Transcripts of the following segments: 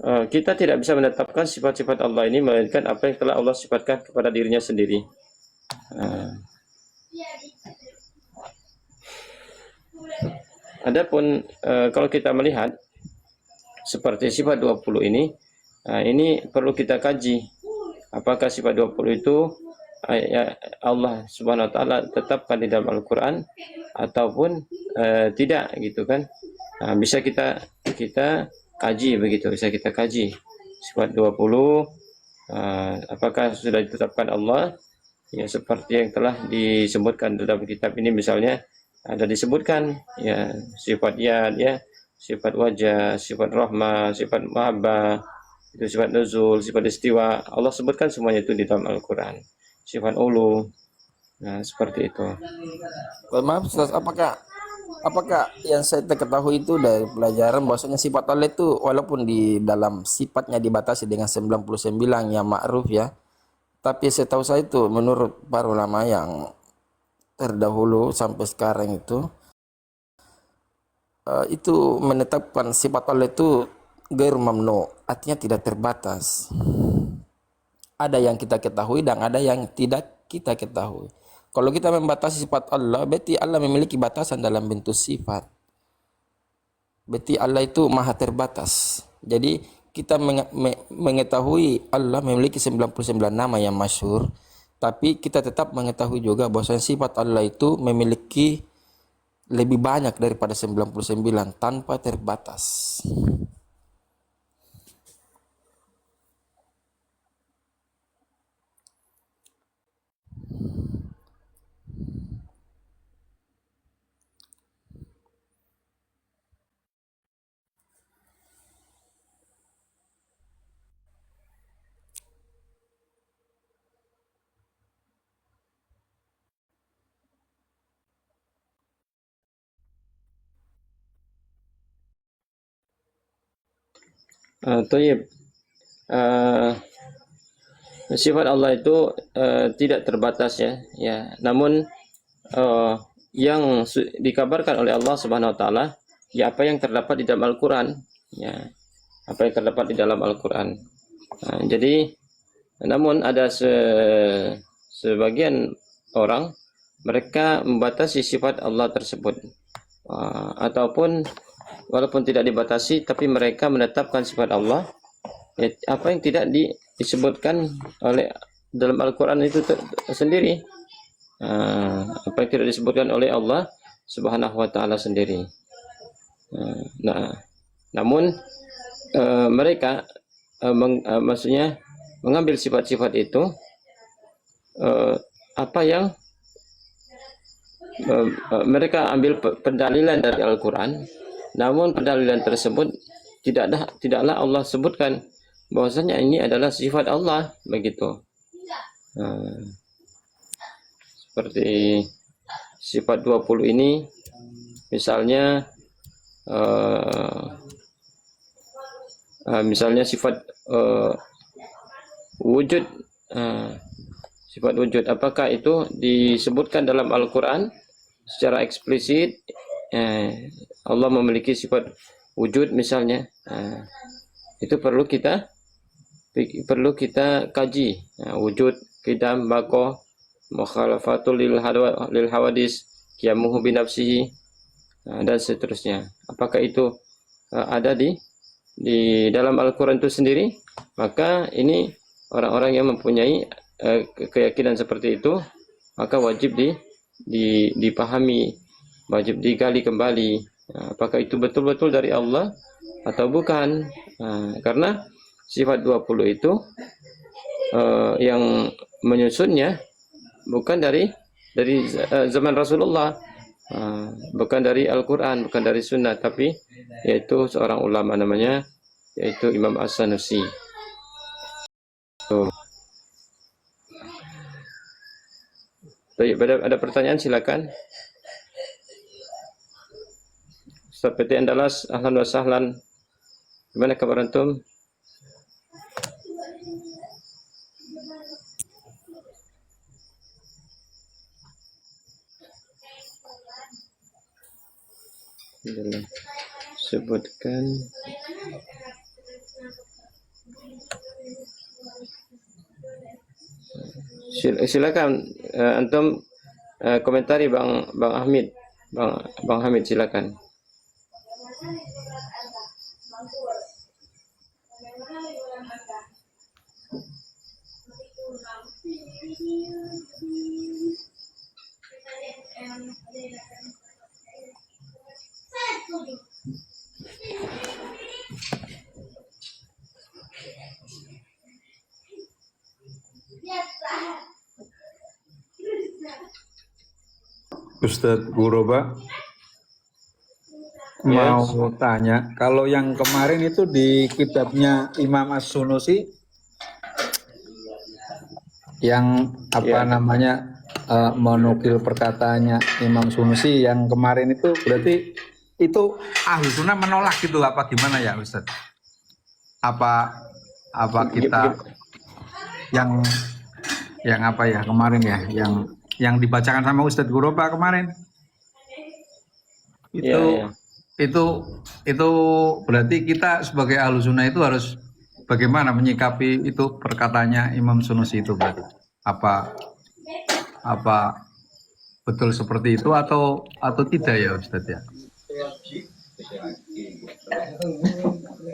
kita tidak bisa menetapkan sifat-sifat Allah ini melainkan apa yang telah Allah sifatkan kepada dirinya sendiri. Adapun kalau kita melihat seperti sifat 20 ini perlu kita kaji. Apakah sifat 20 itu Allah Subhanahu wa taala tetapkan di dalam Al-Qur'an ataupun tidak gitu kan. Bisa kita kaji begitu, bisa kita kaji. Sifat 20 apakah sudah ditetapkan Allah ya seperti yang telah disebutkan dalam kitab ini, misalnya ada disebutkan ya sifat yad ya, sifat wajah, sifat rahmah, sifat mahabbah, itu sifat nuzul, sifat istiwa, Allah sebutkan semuanya itu di dalam Al-Qur'an. Sifat ulu. Nah, seperti itu. Maaf Ustaz, apakah yang saya ketahui itu dari pelajaran bahwasanya sifat Allah itu walaupun di dalam sifatnya dibatasi dengan 99 yang ma'ruf ya, tapi setahu saya itu menurut para ulama yang terdahulu sampai sekarang itu menetapkan sifat Allah itu ghair mamnu, artinya tidak terbatas. Ada yang kita ketahui dan ada yang tidak kita ketahui. Kalau kita membatasi sifat Allah, berarti Allah memiliki batasan dalam bentuk sifat. Berarti Allah itu maha terbatas. Jadi kita mengetahui Allah memiliki 99 nama yang masyhur, tapi kita tetap mengetahui juga bahwa sifat Allah itu memiliki lebih banyak daripada 99 tanpa terbatas. Thayyib. Sifat Allah itu tidak terbatas ya. Ya, namun yang dikabarkan oleh Allah Subhanahu wa taala ya apa yang terdapat di dalam Al-Qur'an, ya. Apa yang terdapat di dalam Al-Qur'an. Jadi namun ada sebagian orang mereka membatasi sifat Allah tersebut. Ataupun walaupun tidak dibatasi tapi mereka menetapkan sifat Allah ya, apa yang tidak disebutkan oleh dalam Al-Quran itu sendiri, apa yang tidak disebutkan oleh Allah Subhanahu wa taala sendiri. Nah, namun mereka maksudnya mengambil sifat-sifat itu apa yang mereka ambil pendalilan dari Al-Quran, namun pendalilan tersebut tidaklah Allah sebutkan bahwasanya ini adalah sifat Allah begitu. Seperti sifat 20 ini misalnya misalnya sifat wujud, sifat wujud apakah itu disebutkan dalam Al-Quran secara eksplisit, Allah memiliki sifat wujud misalnya, itu perlu kita kaji. Wujud, qidam, baqo, mukhalafatul lil hawadis, qiyamuhu binafsihi, dan seterusnya. Apakah itu ada di dalam Al-Quran itu sendiri? Maka ini orang-orang yang mempunyai keyakinan seperti itu, maka wajib dipahami, wajib digali kembali, apakah itu betul-betul dari Allah atau bukan. Karena sifat 20 itu yang menyusunnya bukan dari zaman Rasulullah, bukan dari Al-Quran, bukan dari Sunnah, tapi yaitu seorang ulama namanya yaitu Imam As-Sanusi. Baik, ada pertanyaan silakan. Seperti Andalas, ahlan wa sahlan. Gimana kabar antum? Sebutkan Silakan antum komentari Bang Hamid. Bang Hamid silakan. Ustadz Guroba Yes. mau tanya, kalau yang kemarin itu di kitabnya Imam As-Sunusi yang apa Ya. namanya menukil perkataannya Imam Sunusi yang kemarin itu berarti itu ahli sunnah menolak gitu apa gimana ya Ustadz? Apa kita yang apa ya kemarin ya yang dibacakan sama Ustadz Guroba kemarin itu Ya. itu berarti kita sebagai ahlu sunnah itu harus bagaimana menyikapi itu perkataannya Imam Sunusi itu berarti apa betul seperti itu atau tidak ya Ustadz ya?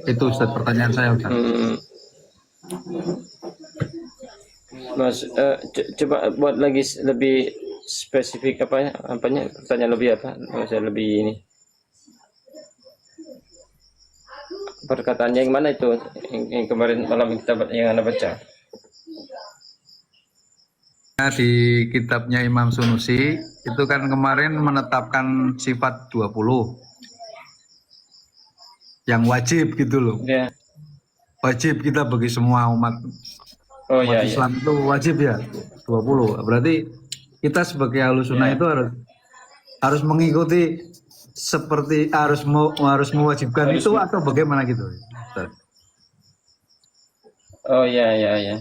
Itu Ustadz pertanyaan saya Ustadz. Mas, coba buat lagi lebih spesifik apanya pertanyaan lebih apa? Saya lebih ini. Perkataannya yang mana itu? Yang kemarin malam kita yang Anda baca. Di kitabnya Imam Sunusi itu kan kemarin menetapkan sifat 20 yang wajib gitu loh. Ya. Wajib kita bagi semua umat Ya. Islam itu wajib ya 20. Berarti kita sebagai ahlu sunnah itu harus mengikuti seperti harus mewajibkan itu atau bagaimana gitu? Ya.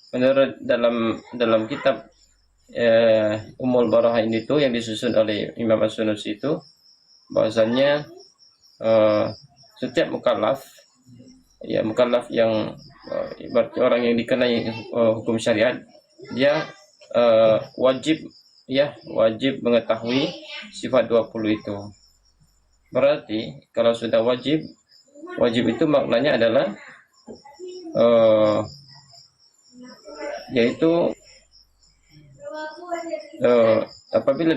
Menurut dalam kitab Ummul Barahin itu yang disusun oleh Imam As-Sunusi itu bahwasannya setiap mukallaf yang berarti orang yang dikenai hukum syariat dia wajib mengetahui sifat 20 itu. Berarti kalau sudah wajib itu maknanya adalah yaitu apabila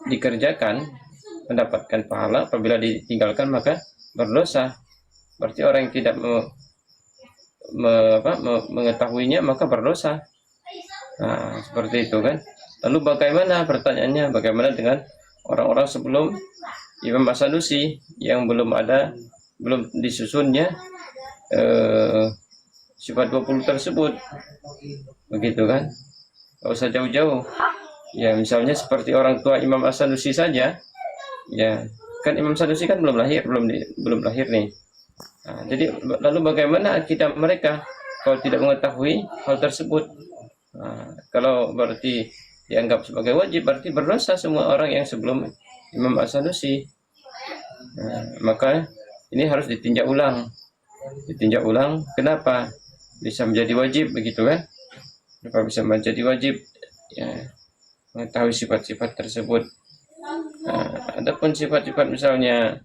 dikerjakan mendapatkan pahala, apabila ditinggalkan maka berdosa. Berarti orang yang tidak mengetahuinya maka berdosa. Nah, seperti itu kan. Lalu bagaimana pertanyaannya? Bagaimana dengan orang-orang sebelum Imam As-Sanusi yang belum disusunnya sifat 20 tersebut? Begitu kan? Tidak usah jauh-jauh. Ya, misalnya seperti orang tua Imam As-Sanusi saja. Ya, kan Imam Sanusi kan belum lahir nih. Nah, jadi lalu bagaimana akidah mereka kalau tidak mengetahui hal tersebut? Nah, kalau berarti dianggap sebagai wajib, berarti berdosa semua orang yang sebelum Imam As-Sanusi. Nah, maka ini harus ditinjau ulang. Kenapa bisa menjadi wajib begitu kan? Kenapa bisa menjadi wajib? Ya, mengetahui sifat-sifat tersebut. Nah, adapun sifat-sifat misalnya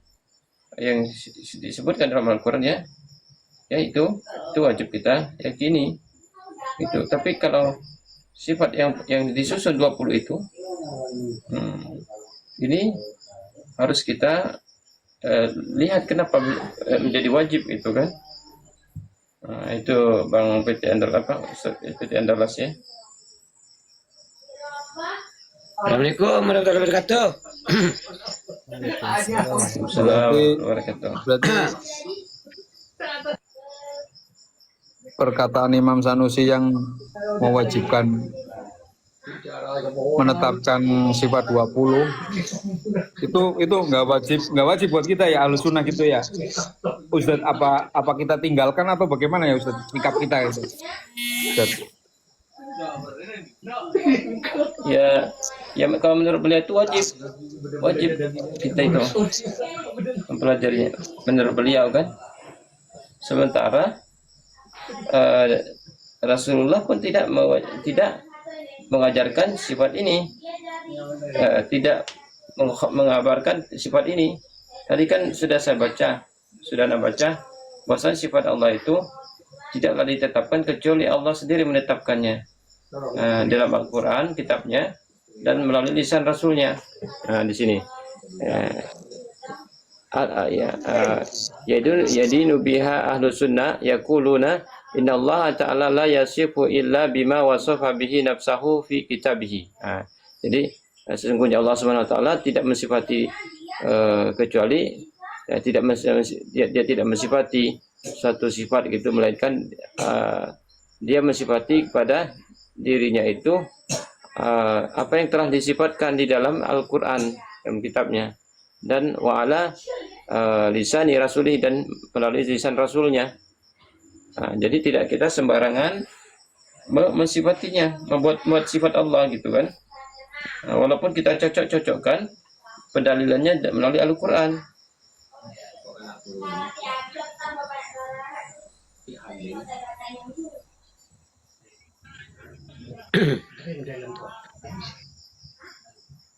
yang disebutkan dalam Al-Quran ya itu wajib kita yakini itu. Tapi kalau sifat yang disusun 20 itu ini harus kita lihat kenapa menjadi wajib itu kan. Nah, itu Bang PT Andalas ya. Assalamualaikum warahmatullahi wabarakatuh. Berarti perkataan Imam Sanusi yang mewajibkan menetapkan sifat 20 itu nggak wajib buat kita ya ahlu sunnah gitu ya Ustadz. Apa kita tinggalkan atau bagaimana ya Ustadz sikap kita itu Ustadz? Ya kalau menurut beliau itu wajib kita itu mempelajarinya menurut beliau kan. Sementara Rasulullah pun tidak mengajarkan sifat ini, tidak mengabarkan sifat ini. Tadi kan sudah saya baca, sudah anda baca, bahwasanya sifat Allah itu tidaklah ditetapkan kecuali Allah sendiri menetapkannya dalam Al-Quran, kitabnya, dan melalui lisan Rasulnya. Di sini. Yadinu biha ahlu sunnah yaquluna innallaha ta'ala la yasifu illa bima wasafa bihi nafsahu fi kitabihi. Jadi sesungguhnya Allah Subhanahu wa taala tidak mensifati kecuali dia tidak mensifati suatu sifat gitu, melainkan dia mensifati kepada dirinya itu apa yang telah disifatkan di dalam Al-Quran, dalam kitabnya, dan wa'ala lisani rasulih, dan melalui lisan rasulnya. Jadi tidak kita sembarangan mensifatinya, membuat sifat Allah gitu kan. Walaupun kita cocok-cocokkan pendalilannya melalui Al-Quran.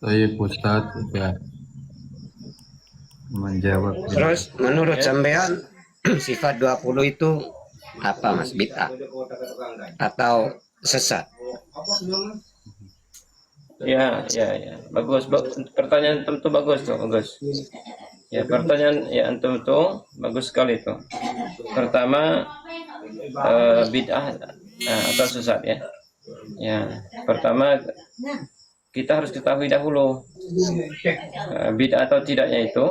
Saya Ustaz sudah menjawab. Terus menurut sampean sifat 20 itu apa Mas? Bid'ah atau sesat? Ya. Bagus. Pertanyaan tentu bagus tuh, bagus. Ya, pertanyaan ya antum tuh bagus sekali tuh. Pertama, bid'ah atau sesat ya. Ya, pertama kita harus ketahui dahulu bid'ah atau tidaknya itu.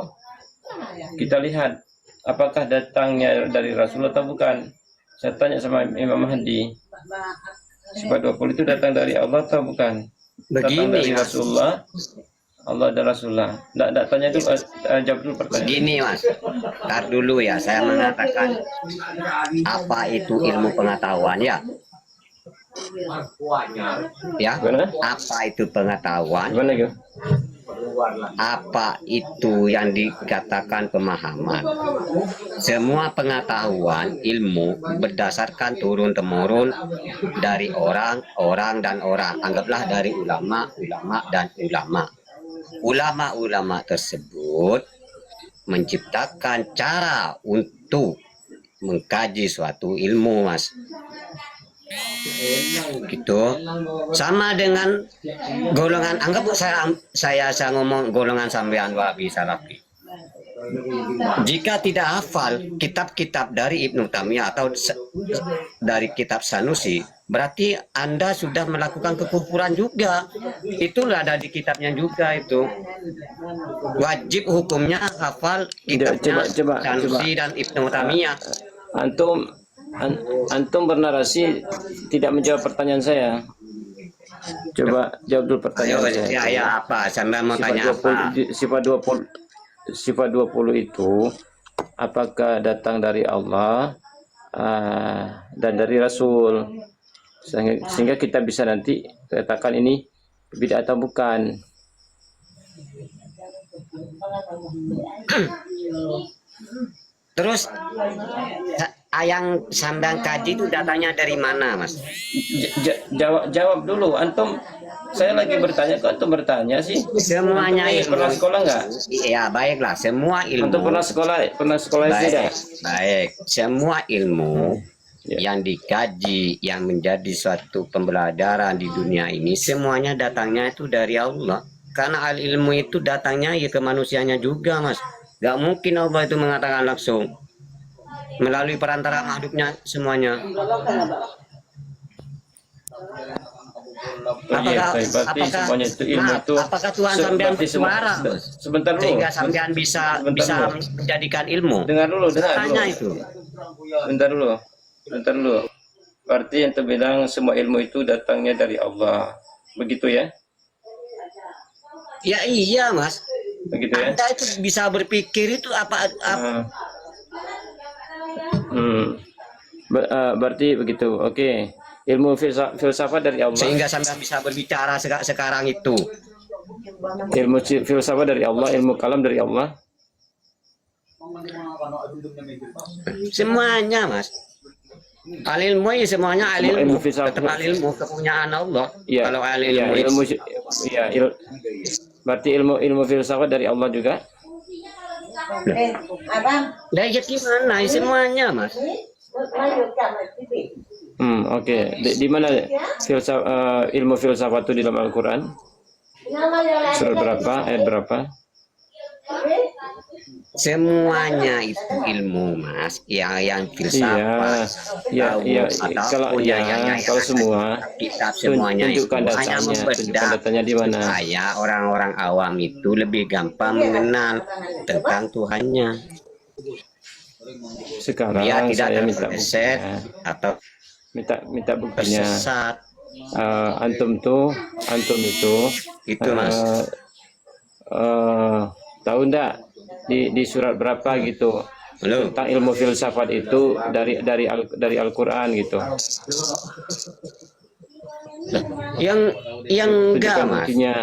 Kita lihat apakah datangnya dari Rasul atau bukan. Saya tanya sama Imam Mahdi, sifat 20 itu datang dari Allah atau bukan? Datang dari Rasulullah, Allah dan Rasulullah. Tidak tanya dulu, jawab dulu pertanyaan. Begini Mas, ntar dulu ya, saya mengatakan apa itu ilmu pengetahuan ya? Ya, Gimana? apa itu pengetahuan? Gimana gitu? Apa itu yang dikatakan pemahaman? Semua pengetahuan ilmu berdasarkan turun-temurun dari orang dan orang. Anggaplah dari ulama dan ulama. Ulama-ulama tersebut menciptakan cara untuk mengkaji suatu ilmu, Mas. Gitu. Sama dengan golongan, anggap saya ngomong golongan sampean Wahabi Salafi. Jika tidak hafal kitab-kitab dari Ibnu Taimiyah atau dari kitab Sanusi, berarti Anda sudah melakukan kekufuran juga. Itulah ada di kitabnya juga itu. Wajib hukumnya hafal kitabnya Sanusi dan Ibnu Taimiyah. Antum bernarasi tidak menjawab pertanyaan saya. Coba jawab dulu pertanyaan saya. Ya apa? Sampai mau tanya apa? Sifat 20 itu apakah datang dari Allah dan dari Rasul, sehingga kita bisa nanti katakan ini bid'ah atau bukan. Terus yang sampean kaji itu datanya dari mana, Mas? Jawab dulu. Antum, saya lagi bertanya, kok antum bertanya sih? Semuanya antum ilmu. Pernah sekolah nggak? Iya, baiklah. Semua ilmu. Antum pernah sekolah tidak? Baik. Semua ilmu yang dikaji, yang menjadi suatu pembelajaran di dunia ini, semuanya datangnya itu dari Allah. Karena al ilmu itu datangnya ya ke manusianya juga, Mas. Gak mungkin Allah itu mengatakan langsung melalui perantara makhluknya semuanya. Apakah Tuhan sampean bersuara? Sebentar dulu. Sehingga sampean bisa menjadikan ilmu. Dengar dulu. Itu. Bentar dulu. Berarti yang terbilang semua ilmu itu datangnya dari Allah. Begitu ya? Ya iya, Mas. Begitu ya? Anda itu bisa berpikir itu apa? Berarti begitu. Oke. Ilmu filsafat dari Allah. Sehingga sampai bisa berbicara sekarang itu. Ilmu filsafat dari Allah, ilmu kalam dari Allah. Semuanya, Mas. Al-ilmu ya semuanya Semua ilmu al-ilmu. filsafat. Tetap al-ilmu, kepunyaan Allah. Ya, Kalau ya, al-ilmu ilmu, ya, berarti ilmu filsafat dari Allah juga. Lah ya gimana? Ya semuanya, Mas. Oke. Di mana ilmu filsafat itu di dalam Al-Quran? Surat berapa? Ayat berapa? Semuanya itu ilmu, Mas. Yang filsafat. Iya. Kalau semua, kitab semuanya itu tunjukkan hanya datanya di mana? supaya orang-orang awam itu lebih gampang mengenal tentang Tuhannya. Sekarang Dia tidak saya minta terpeleset buktinya. atau Minta buktinya. tersesat. Antum itu Itu, Mas. tahu ndak di surat berapa gitu Halo. tentang ilmu filsafat itu dari Al-Quran gitu. Yang enggak, Tunjukkan Mas. buktinya.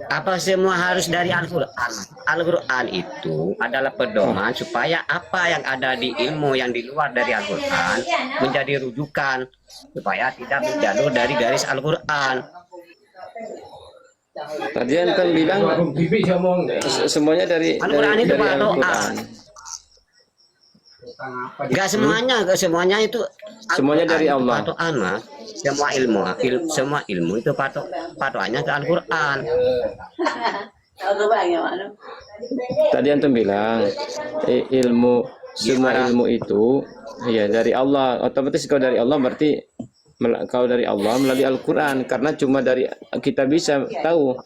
Apa semua harus dari Al-Quran? Al-Quran itu adalah pedoman supaya apa yang ada di ilmu yang di luar dari Al-Quran menjadi rujukan supaya tidak menjalur dari garis Al-Quran. Tadi antum bilang semuanya dari Al-Quran itu patokan. Al-Quran. Enggak semuanya itu Semuanya dari Al-Quran itu Allah. patokan, Mas. Semua ilmu itu patokannya ke Al-Quran. Tadi antum bilang semua ilmu itu ya dari Allah. Otomatis kalau dari Allah berarti kalau dari Allah melalui Al-Quran, karena cuma dari kita bisa tahu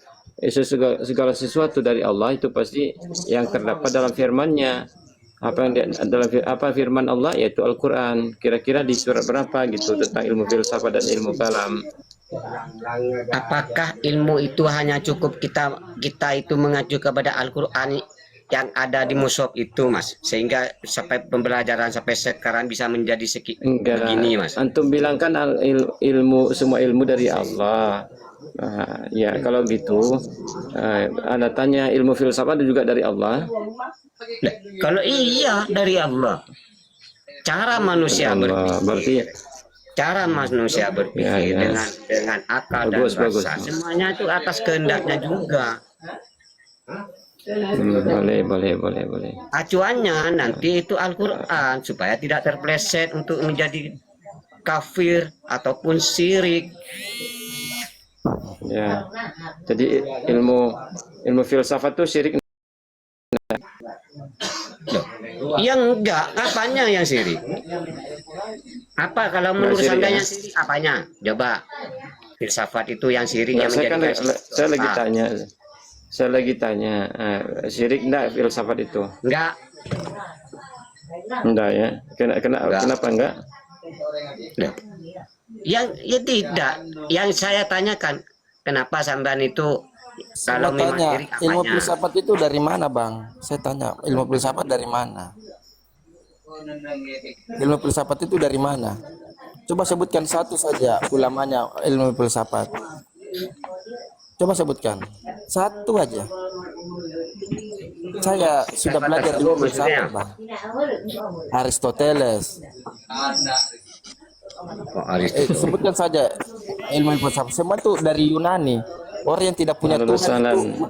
segala sesuatu dari Allah itu pasti yang terdapat dalam firman-Nya. Apa firman Allah, yaitu Al-Quran. Kira-kira di surat berapa gitu tentang ilmu filsafat dan ilmu kalam. Apakah ilmu itu hanya cukup kita itu mengacu kepada Al-Quran yang ada di mushaf itu, Mas, sehingga sampai pembelajaran sampai sekarang bisa menjadi Enggak, begini, Mas? antum bilang kan semua ilmu dari Allah. Ya kalau gitu, Anda tanya ilmu filsafat juga dari Allah. Nah, kalau iya dari Allah, cara manusia berpikir Ya. dengan akal Bagus. dan rasa, semuanya itu atas kehendaknya juga. Boleh. Acuannya nanti itu Al-Quran supaya tidak terpleset untuk menjadi kafir ataupun syirik. Ya. Jadi ilmu filsafat itu syirik. Yang enggak, apanya yang syirik? Apa kalau menurut syirik, Anda ya. yang syirik apanya? Coba. Filsafat itu yang syirik yang Saya menjadikan saya lagi tanya, syirik enggak filsafat itu? enggak. Enggak ya. Kenapa enggak? Nah, yang ya tidak. Yang saya tanyakan, kenapa sampean itu kalau Saya memang tanya, syirik ilmu apanya? filsafat itu dari mana, Bang? Saya tanya, ilmu filsafat dari mana? Ilmu filsafat itu dari mana? Coba sebutkan satu saja ulamanya ilmu filsafat. Coba sebutkan satu aja. Saya sudah belajar ilmu filsafat, Bang. Aristoteles. Sebutkan saja ilmu filsafat. Semua itu dari Yunani. Orang yang tidak punya Tuhan itu.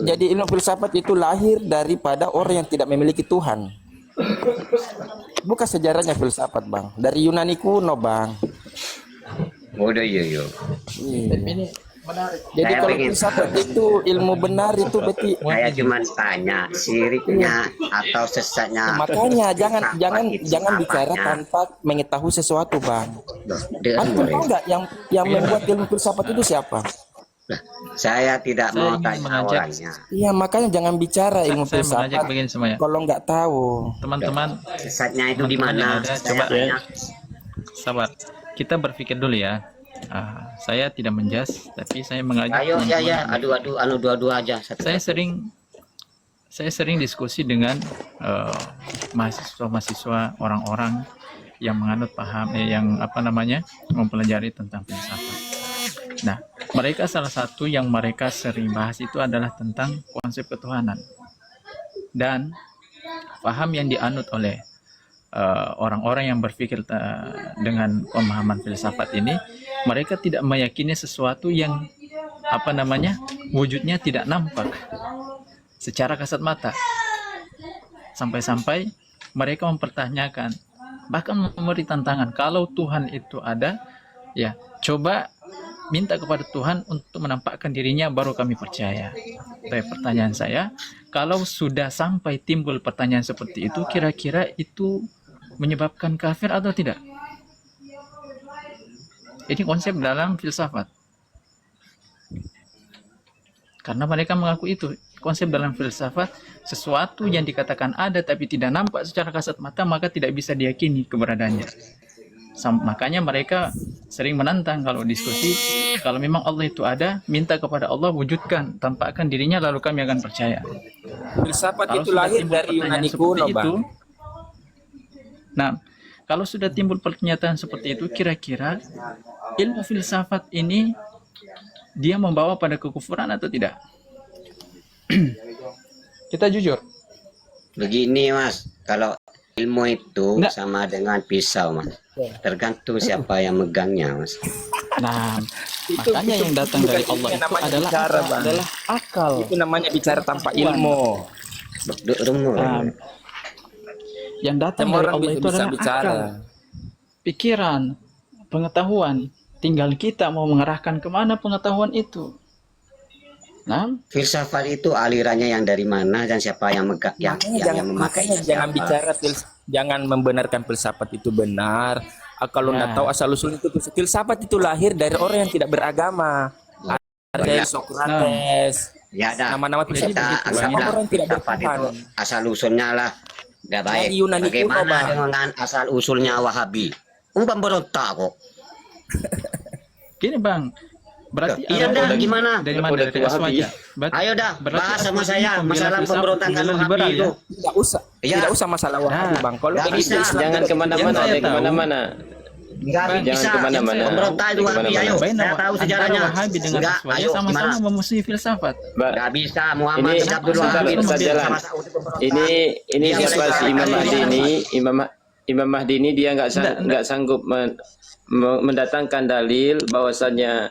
Jadi ilmu filsafat itu lahir daripada orang yang tidak memiliki Tuhan. Bukan sejarahnya filsafat, Bang. Dari Yunani kuno, Bang. Udah iya. Jadi kalau filsafat itu ilmu benar itu berarti Saya cuma tanya syiriknya atau sesatnya. makanya jangan bicara tanpa mengetahui sesuatu, Bang. Antum tahu nggak yang membuat ilmu filsafat itu siapa? Saya tidak Saya mau ingin tanya mengajak- orangnya. Iya, makanya jangan bicara ilmu Saya mengajak filsafat begini semuanya. kalau nggak tahu. Teman-teman, Sesatnya itu di teman-teman yang mana? ada, Saya coba tanya. sabar. Kita berpikir dulu ya. Saya tidak menjas, tapi saya mengajak Ayo teman-teman. dua aja. Saya sering diskusi dengan mahasiswa-mahasiswa, orang-orang yang menganut paham yang mempelajari tentang filsafat. Nah, mereka salah satu yang mereka sering bahas itu adalah tentang konsep ketuhanan dan paham yang dianut oleh orang-orang yang berpikir dengan pemahaman filsafat ini, mereka tidak meyakini sesuatu yang wujudnya tidak nampak secara kasat mata, sampai-sampai mereka mempertanyakan, bahkan memberi tantangan, kalau Tuhan itu ada, ya coba minta kepada Tuhan untuk menampakkan dirinya, baru kami percaya. Tapi pertanyaan saya, kalau sudah sampai timbul pertanyaan seperti itu, kira-kira itu menyebabkan kafir atau tidak? Ini konsep dalam filsafat. Karena mereka mengaku itu, konsep dalam filsafat, sesuatu yang dikatakan ada tapi tidak nampak secara kasat mata, maka tidak bisa diyakini keberadaannya. Makanya mereka sering menantang kalau diskusi, kalau memang Allah itu ada, minta kepada Allah wujudkan, tampakkan dirinya, lalu kami akan percaya. Filsafat Kalau itu sudah lahir timbul dari pertanyaan Yunani seperti kuno, itu, Bang. nah, kalau sudah timbul pernyataan seperti itu, kira-kira ilmu filsafat ini dia membawa pada kekufuran atau tidak? Kita jujur. Begini Mas, kalau ilmu itu Enggak. sama dengan pisau Mas. Tergantung siapa yang megangnya Mas. Nah, makanya yang datang bukan dari ilmu Allah yang itu namanya adalah bicara, apa? Bang. Adalah akal. Itu namanya bicara tanpa ilmu. Duk rumur. Nah, yang datang Semua dari orang Allah itu bisa adalah bicara. akal, pikiran, pengetahuan. Tinggal kita mau mengarahkan kemana pengetahuan itu. Nah, Filsafat itu alirannya yang dari mana dan siapa yang yang memakainya Jangan siapa. bicara jangan membenarkan filsafat itu benar. Kalau Ya. nggak tahu asal usul itu, filsafat itu lahir dari orang yang tidak beragama. Dari Socrates. Ya dah. Nama-nama Kita filsafat anggaplah orang yang tidak filsafat itu bertuhan. asal usulnya lah nggak baik. Dari Yunani kuno, Bagaimana Bang. dengan asal usulnya Wahabi? Pemberontak kok. gini Bang, berarti Iya dah, gimana? dari mana? Dari Aswaja. Ayo dah, bahas sama saya masalah filsafat, pemberontakan pembela Wahabi liberal, itu. Tidak usah. Iya. Tidak usah masalah Wahabi, Nah. Bang. Kalau Nggak begitu bisa. Islam Jangan tidak- kemana-mana, Yang saya ada tahu- kemana-mana. Nggak Jangan bisa. kemana-mana. Pemberontak itu Wahabi, ayo. Saya tahu sejarahnya. Antara Wahabi dengan Enggak, Aswaja ayo sama-sama gimana? memusuhi filsafat. Mbak, Nggak bisa. Muhammad Ini bin Abdul sebentar, Wahab itu Ustaz Jalan. sama-sama pemberontak. ini Iya, situasi boleh. Imam Mahdi ini, Imam Mahdi ini dia Enggak. nggak sanggup mendatangkan dalil bahwasannya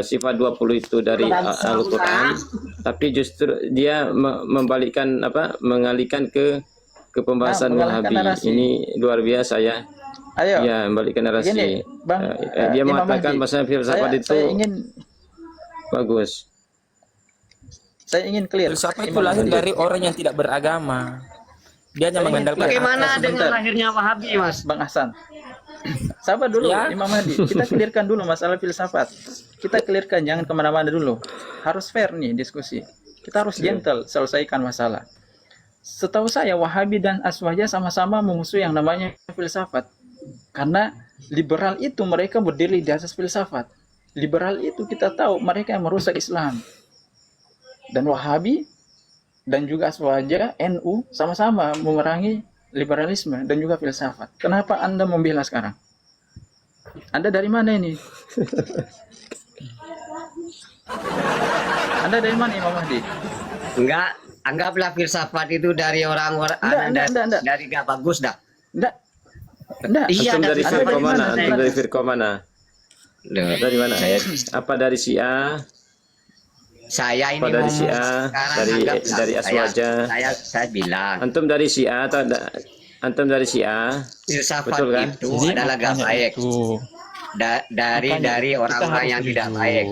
sifat 20 itu dari Al-Quran, tapi justru dia mengalihkan ke pembahasan mengalihkan Wahabi. narasi. Ini luar biasa ya. Ayo. Ya, membalikkan narasi. Gini, Bang, Dia Imam mengatakan Mahdi. bahwa filsafat itu saya ingin bagus. clear. Filsafat itu lahir dari orang yang tidak beragama. Dia hanya mengandalkan Bagaimana akal. dengan lahirnya Wahabi, Mas? Bang Hasan. Sabar dulu, Ya. Imam Mahdi. Kita clearkan dulu masalah filsafat. Kita clearkan, jangan kemana-mana dulu. Harus fair nih diskusi. Kita harus gentle selesaikan masalah. Setahu saya Wahabi dan Aswaja sama-sama memusuhi yang namanya filsafat. Karena liberal itu mereka berdiri di atas filsafat. Liberal itu kita tahu mereka yang merusak Islam. Dan Wahabi dan juga Aswaja, NU sama-sama memerangi liberalisme dan juga filsafat. Kenapa Anda membela sekarang? Anda dari mana ini? Anda dari mana Imam Mahdi? Enggak, anggaplah filsafat itu dari orang-orang Enggak. dari gak bagus dah. Enggak. Enggak. Iya, Antum dari Anda firqa dari mana? mana? Antum dari firqa mana? Loh, Dari mana? Apa dari Syiah? saya ini Apa dari ngomong Syiah? sekarang Dari anggap Aswaja? saya bilang Antum dari Syiah atau antum dari Syiah? filsafat Betul kan? itu adalah gak makanya baik. itu. Dari Makanya dari kita orang-orang harus yang tidak jujur. baik.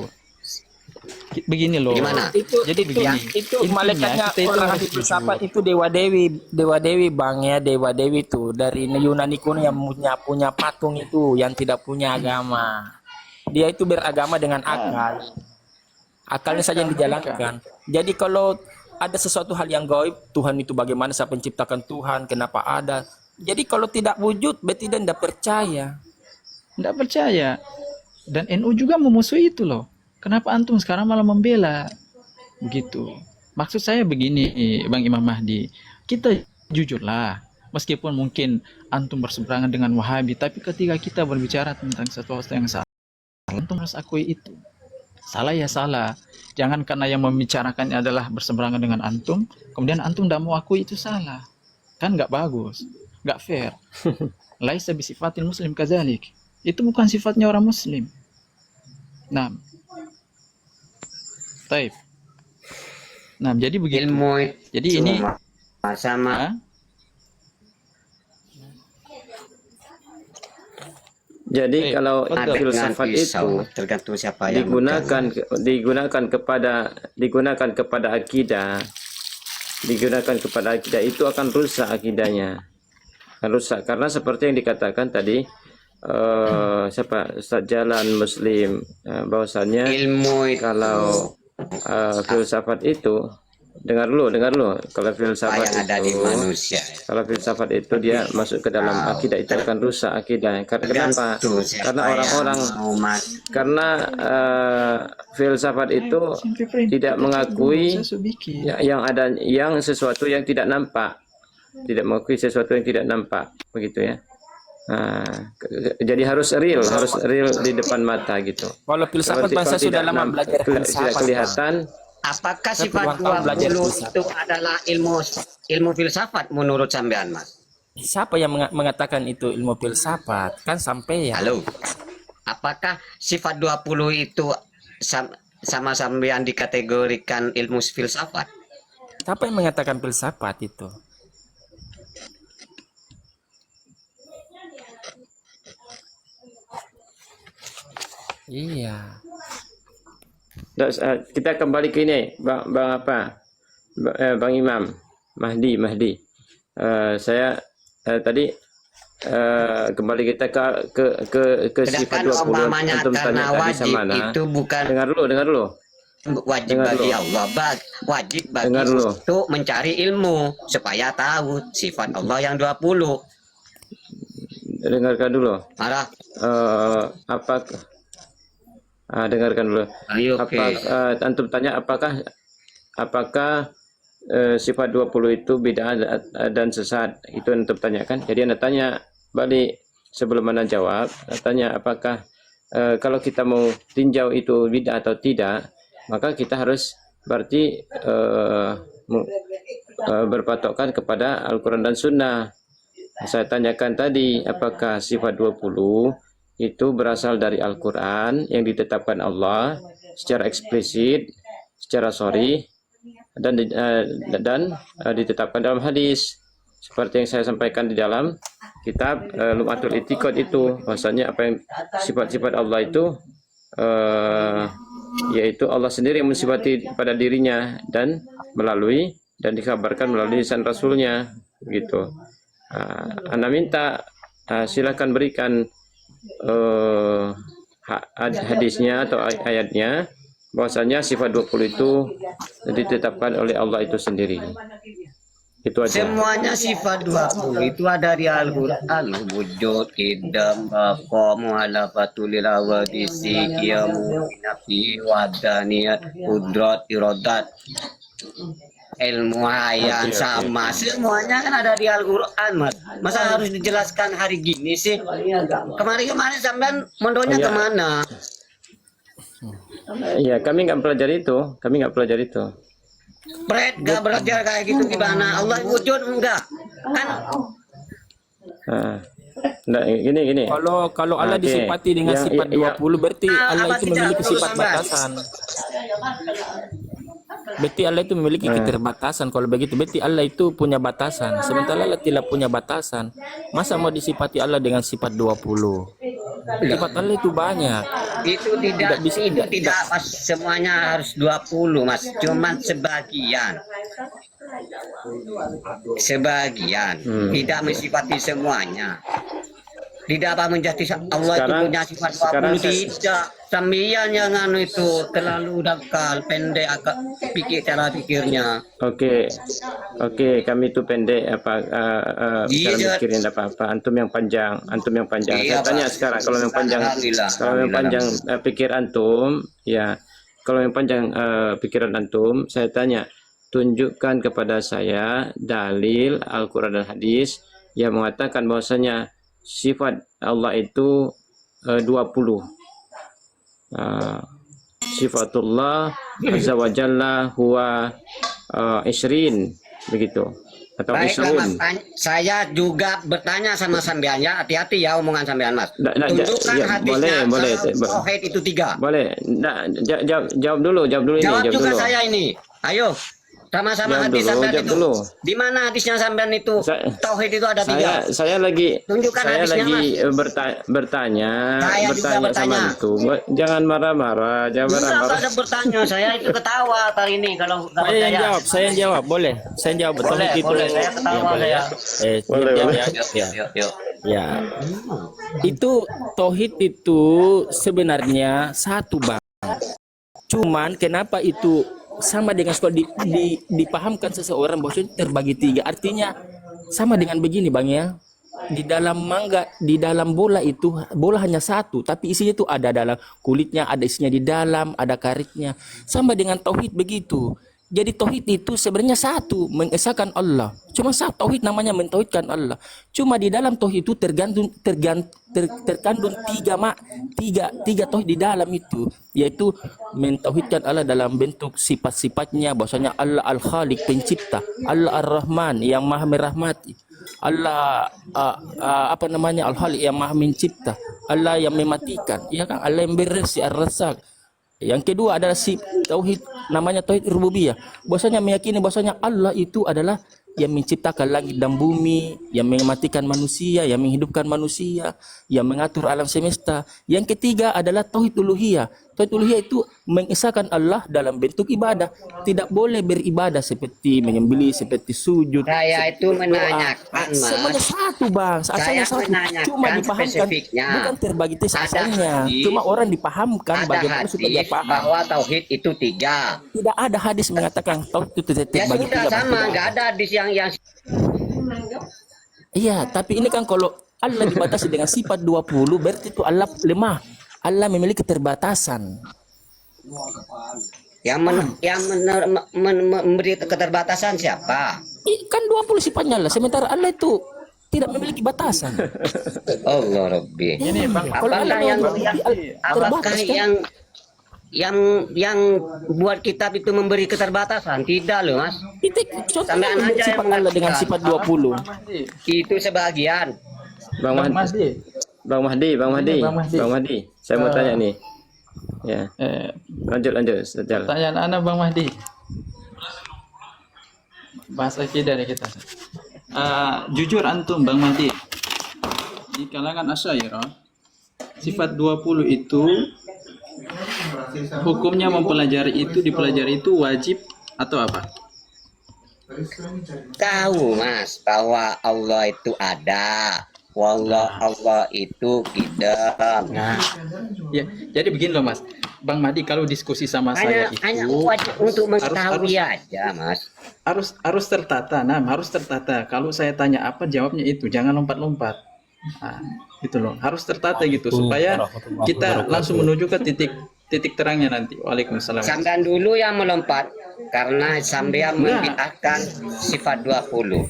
Begini loh. Gimana? Jadi begini. Itu intinya malaikatnya kita itu orang harus ahli jujur. filsafat itu dewa dewi Bang ya, dewa dewi itu dari Yunani kuno yang punya patung itu yang tidak punya agama. Dia itu beragama dengan akal. Akalnya saja yang dijalankan. Jadi kalau ada sesuatu hal yang gaib, Tuhan itu bagaimana saya penciptakan Tuhan, kenapa ada? Jadi kalau tidak wujud, berarti dia tidak percaya. Tidak percaya. Dan NU juga memusuhi itu loh. Kenapa antum sekarang malah membela? Begitu. Maksud saya begini, Bang Imam Mahdi. Kita jujurlah. Meskipun mungkin antum berseberangan dengan Wahabi, tapi ketika kita berbicara tentang sesuatu yang salah, antum harus akui itu. Salah ya salah. Jangan karena yang membicarakannya adalah berseberangan dengan antum, kemudian antum tidak mau akui itu salah. Kan nggak bagus. Nggak fair. Laisa bisifatil muslim kadzalik. Itu bukan sifatnya orang muslim. Nah, taib. Nah, jadi begitu. Ilmu Jadi ini sama ah, Jadi kalau betul. dengan filsafat itu pisau, tergantung siapa yang digunakan kepada akidah, itu akan rusak akidahnya, akan rusak karena seperti yang dikatakan tadi siapa Ustaz Jalan Muslim, bahwasannya ilmu itu kalau filsafat itu dengar lu kalau apa filsafat yang ada di itu manusia. kalau filsafat itu dia masuk ke dalam akidah, itu akan rusak akidah. Kenapa? Tergantung siapa Karena yang orang-orang mau masuk. karena filsafat itu tidak mengakui yang sesuatu yang tidak nampak, tidak mengakui sesuatu yang tidak nampak, begitu ya. Jadi harus real di depan mata gitu. Kalau filsafat Kalau saya sudah lama belajar tidak filsafat. kelihatan. Apakah Saya sifat berulang tahun belajar 20 filsafat. itu adalah ilmu filsafat menurut sampean, Mas? Siapa yang mengatakan itu ilmu filsafat? Kan sampai ya. Halo. Apakah sifat 20 itu sama sampean dikategorikan ilmu filsafat? Siapa yang mengatakan filsafat itu? Iya. Kita kembali ke ini, Bang Imam Mahdi. Saya tadi kembali kita ke sifat Sedangkan 20 umpamanya antum karena tanya tadi wajib sama itu bukan dengar dulu. wajib Dengar bagi dulu. Allah, wajib bagi Dengar dulu. untuk mencari ilmu supaya tahu sifat Allah yang 20. Dengarkan dulu. Marah. Dengarkan dulu. Ayo, oke. Antum tanya apakah sifat 20 itu bid'ah dan sesat? Itu antum tanyakan. Jadi anda tanya balik sebelum anda jawab. Anda tanya apakah kalau kita mau tinjau itu bid'ah atau tidak, maka kita harus berarti berpatokkan kepada Al-Quran dan Sunnah. Saya tanyakan tadi, apakah sifat 20 itu berasal dari Al-Quran yang ditetapkan Allah secara eksplisit, secara sharih, dan ditetapkan dalam hadis. Seperti yang saya sampaikan di dalam kitab Lum'atul I'tiqad itu, bahwasanya apa yang sifat-sifat Allah itu yaitu Allah sendiri yang mensifati pada dirinya dan dikabarkan melalui lisan Rasulnya, gitu. Anda minta silakan berikan hadisnya atau ayatnya bahwasanya sifat 20 itu ditetapkan oleh Allah itu sendiri. Itu aja. Semuanya sifat 20 itu ada di Al-Quran. Wujud, idam, baqa, mu'alafatul awadisi, qiyamu, nafi, wadaniyat, kudrat, iradat, ilmu hayat, sama. Semuanya kan ada di Al-Quran, Mas. Masa harus dijelaskan hari gini sih? Kemarin sampean mondonya kemana? Iya, kami nggak pelajari itu. Pret, gak belajar kayak gitu gimana? Allah wujud enggak? Kan Nah, gini. Kalau Allah disifati dengan sifat 20 berarti Allah itu memiliki sifat batasan. Berarti Allah itu memiliki keterbatasan. Kalau begitu berarti Allah itu punya batasan. Sementara Allah tidak punya batasan. Masa mau disifati Allah dengan sifat 20? Sifat Allah itu banyak. itu tidak pas semuanya harus 20, Mas. Cuman sebagian tidak mensifati semuanya. Tidak apa menjadi Allah itu punya sifat 20, tidak. Sambian yang itu terlalu dangkal, pendek agak cara pikirnya. Oke, kami itu pendek cara mikirin apa-apa. Antum yang panjang. Iya, Saya tanya Pak. sekarang kalau yang panjang pikir antum, ya. Kalau yang panjang pikiran antum, saya tanya, tunjukkan kepada saya dalil Al-Quran dan hadis yang mengatakan bahwasanya sifat Allah itu 20. Sifatullah azza wa jalla huwa isrin, begitu. atau Baiklah Mas, isrun. saya juga bertanya sama sampean ya, hati-hati ya omongan sampean Mas. Tunjukkan ya, hadisnya boleh, kalau tauhid itu 3. boleh. Jawab dulu ini, Jawab jawab juga dulu. saya ini. Ayo, sama-sama Jawab hadis dulu, sampean jawab itu. dulu. Di mana hadisnya sampean itu? Tauhid itu ada 3. Saya lagi Tunjukkan saya hadisnya, lagi Mas. bertanya Saya juga sama bertanya. itu. Jangan marah-marah, jangan Enggak marah-marah. ada bertanya, saya itu ketawa kali ini kalau Saya yang jawab, saya yang jawab, boleh. Saya yang jawab betul Boleh, itu. boleh, saya ketawa boleh saya. Boleh, jawab boleh. ya. Yuk. Ya. Itu tauhid itu sebenarnya satu, Bang. Cuman kenapa itu sama dengan kalau dipahamkan seseorang bahwa itu terbagi 3. Artinya sama dengan begini, Bang ya. Di dalam mangga, di dalam bola itu, bola hanya satu, tapi isinya itu ada dalam kulitnya, ada isinya di dalam, ada karetnya. Sama dengan tauhid begitu. Jadi tauhid itu sebenarnya satu, mengesahkan Allah. Cuma satu tauhid namanya mentauhidkan Allah. Cuma di dalam tauhid itu terkandung tiga tauhid di dalam itu, yaitu mentauhidkan Allah dalam bentuk sifat-sifatnya, bahwasanya Allah Al-Khaliq pencipta, Allah Ar-Rahman yang Maha merahmati, Allah Al-Khaliq yang Maha mencipta, Allah yang mematikan, ya kan, Allah yang berrezeki Ar-Razzaq. Yang kedua adalah tauhid, namanya tauhid rububiyah. Bahwasanya meyakini bahwasanya Allah itu adalah yang menciptakan langit dan bumi, yang mematikan manusia, yang menghidupkan manusia, yang mengatur alam semesta. Yang ketiga adalah tauhid uluhiyah. Tauhid uluhiyah itu mengesahkan Allah dalam bentuk ibadah. Tidak boleh beribadah seperti menyembelih, seperti sujud. Saya itu menanyakan, Mas. Semuanya satu, Bang. Asalnya Saya satu. menanyakan Cuma dipahamkan, spesifiknya. bukan terbagi tes Ada asalnya. hadis- Cuma orang dipahamkan Ada bagaimana supaya dia hadis paham. bahwa tauhid itu 3. Tidak ada hadis mengatakan tauhid itu Ya terbagi sudah 3. sama, nggak ada hadis yang Iya, tapi ini kan kalau Allah dibatasi dengan sifat 20, berarti itu Allah lemah. Allah memiliki keterbatasan. memberi keterbatasan siapa? Kan 20 sifatnya Allah, sementara Allah itu tidak memiliki batasan. Allah Rabbi. Ini Bang, Kalau Allah Apakah terbatas kan? yang buat kitab itu memberi keterbatasan? Tidak loh, Mas. Itu contohnya Sampean memberi aja yang sifat Allah dengan mengatakan. sifat 20. Itu sebagian. Bang Bang Mahdi, Mahdi. Bang Mahdi. Bang Mahdi. Saya mau tanya nih. Ya, lanjut, Sejal. Pertanyaan Anda Bang Mahdi. Bahas akidah nih kita. Jujur antum Bang Mahdi. Di kalangan Asy'ariyah, sifat 20 itu hukumnya dipelajari itu wajib atau apa? Tahu, Mas, bahwa Allah itu ada. Allah itu tidak. Nah, Ya, jadi begini loh Mas. Bang Mahdi kalau diskusi sama saya hanya itu wajib untuk mengetahui aja, Mas. harus tertata. Nah, harus tertata. Kalau saya tanya apa, jawabnya itu. Jangan lompat-lompat. Nah, gitu loh. Harus tertata gitu supaya kita langsung menuju ke titik terangnya nanti. Waalaikumsalam. Sampean dulu yang melompat karena sampean membid'ahkan sifat 20.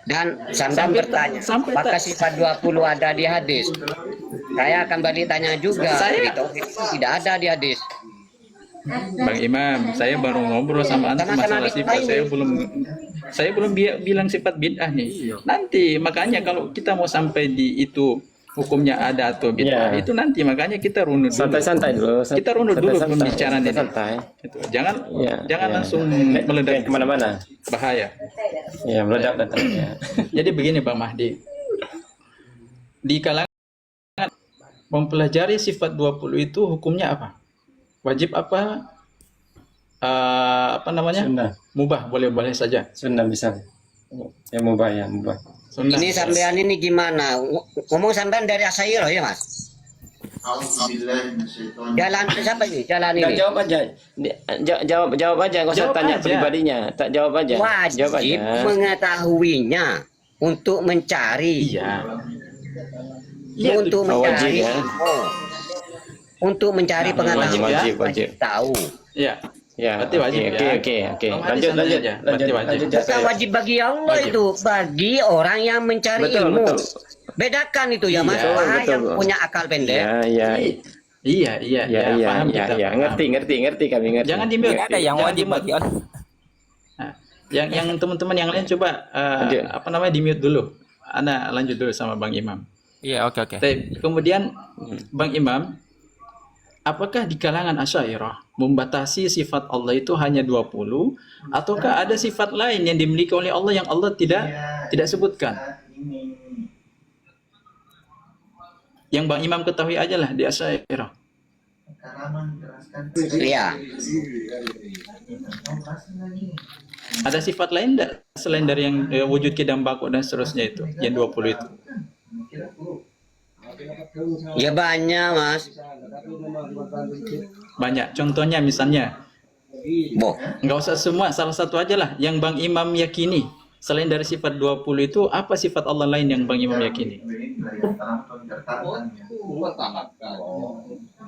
Dan sampean bertanya, apakah sifat 20 ada di hadis? Saya akan balik tanya juga. Di tauhid itu tidak ada di hadis. Bang Imam, saya baru ngobrol sama antum masalah sifat. Saya belum bilang sifat bid'ah nih. Nanti makanya kalau kita mau sampai di itu hukumnya ada atau bid'ah, itu nanti makanya kita runut dulu. Santai dulu. Kita runut dulu pembicaraan ini. Santai. Gitu. Jangan langsung meledak kemana-mana. Bahaya. Ya, meledak datangnya. Jadi begini Bang Mahdi. Di kalangan mempelajari sifat 20 itu hukumnya apa? Wajib apa? Apa namanya? Sunnah. Mubah, boleh saja. Sunnah bisa. Ya mubah. Sunnah. Ini sampean ini gimana? Ngomong sampean dari Asy'ariyah ya, Mas? Jalan siapa ini? Jalan ini. Jawab aja. Jawab aja, enggak usah Jawab tanya aja. pribadinya. Tak jawab aja. Jawab Wajib aja. mengetahuinya untuk mencari. Iya. Untuk Oh, wajib mencari. ya. Untuk mencari pengetahuan. Wajib. Tahu. Iya. Ya. Berarti wajib ya. Oke. Bang Mahdi santai aja. Berarti wajib. Bukan wajib bagi Allah itu, bagi orang yang mencari Betul, ilmu. betul. Bedakan itu ya, Mas. Iya, Wahai betul. yang punya akal pendek. Iya. Paham kita. Ngerti kami ngerti. Jangan Tidak ada yang wajib bagi Allah. Nah, Yang teman-teman yang lain coba Dia- apa namanya, di mute dulu. Anda lanjut dulu sama Bang Imam. Iya, oke. Kemudian Bang Imam, apakah di kalangan Asy'ariyah membatasi sifat Allah itu hanya 20 ataukah ada sifat lain yang dimiliki oleh Allah yang Allah tidak sebutkan? Yang Bang Imam ketahui aja lah di Asy'ariyah. Iya. Ada sifat lain enggak selain dari yang wujud kidam bako dan seterusnya itu, yang 20 itu? Ya banyak, Mas. Banyak. Contohnya misalnya, Boh. nggak usah semua, salah satu aja lah yang Bang Imam yakini. Selain dari sifat 20 itu, apa sifat Allah lain yang Bang Imam yakini?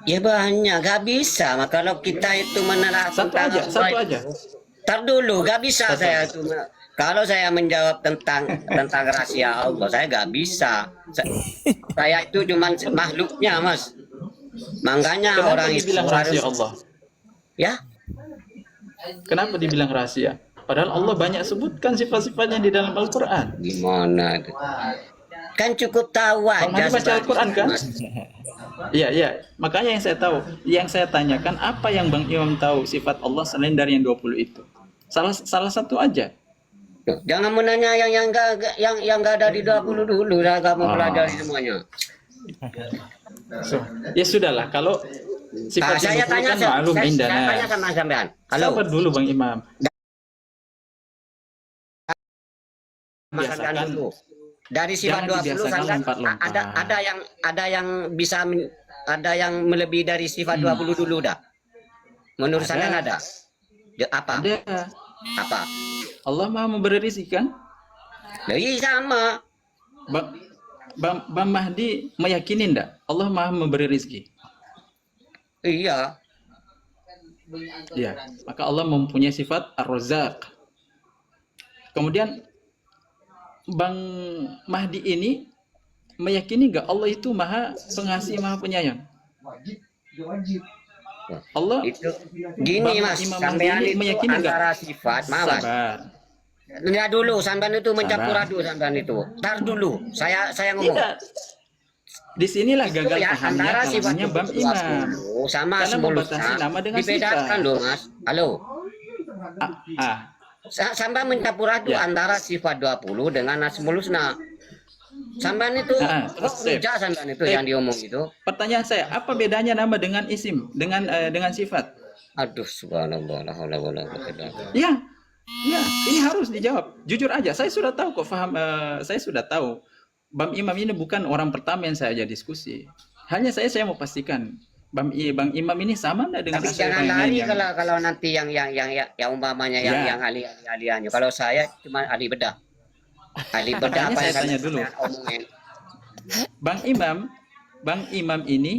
Ya banyak, gak bisa. Maka kalau kita itu menerapkan Satu aja. Tar dulu, gak bisa saya itu. Kalau saya menjawab tentang rahasia Allah, saya gak bisa. Saya itu cuma makhluknya, Mas. Makanya Kenapa orang itu dibilang rahasia harus, Allah? ya, Kenapa dibilang rahasia? Padahal Allah banyak sebutkan sifat-sifatnya di dalam Al-Quran. gimana itu? Kan cukup tahu Bang aja. Madi baca Al-Quran kan? Mas. Iya. Makanya yang saya tahu, yang saya tanyakan, apa yang Bang Imam tahu sifat Allah selain dari yang 20 itu? Salah satu aja. Jangan menanya yang nggak ada di 20 dulu, saya nggak mau pelajari semuanya. So, ya sudahlah, kalau sifat Saya yang 20 tanya, kan ma'lum saya indana. tanya sama sampean. Halo, Sabar dulu Bang Imam. Masakan Biasakan. dulu. Dari sifat Jangan 20 dibiasakan sampai lompat-lompat. ada yang bisa ada yang melebihi dari sifat 20 dulu dah. Menurut Ada. sampean ada? Apa? Ada. Apa? Allah Maha memberi rezeki kan? Iya sama. Bang Mahdi meyakini enggak Allah Maha memberi rezeki? Iya. Ya, maka Allah mempunyai sifat Ar-Razzaq. Kemudian Bang Mahdi ini meyakini enggak Allah itu Maha Pengasih, Maha Penyayang? Allah Itu gini Bang Mas, Imam sampean Mahdi itu meyakini enggak? antara sifat, mawas. Sabar. Lihat dulu, sampean itu mencampur Sabar. aduk sampean itu. Tar dulu, saya ngomong. Tidak. Disinilah gagal Ya, pahamnya antara sifat kalangannya Bang 20 Imam. sama Karena membatasi nama dengan dibedakan sifat. loh Mas. Halo. Sampai mencampur aduk Ya. antara sifat 20 dengan Asmaul Husna. Sampean itu terus, Step. rujak sampean itu Step. yang diomong itu. Pertanyaan saya, apa bedanya nama dengan isim, dengan sifat? Aduh subhanallah, la haula wala quwwata illa billah. Ya, ini harus dijawab. Jujur aja, saya sudah tahu kok, saya sudah tahu. Bang Imam ini bukan orang pertama yang saya ajak diskusi. Hanya saya mau pastikan, Bang Imam ini sama enggak dengan Tapi Asy'ariyah jangan yang lari lain? kalau nanti yang umpamanya Ya. yang ahli-ahliannya. Kalau saya cuma ahli bedah. Ahli bedah Makanya apa saya yang tanya dulu. omongin. Bang Imam ini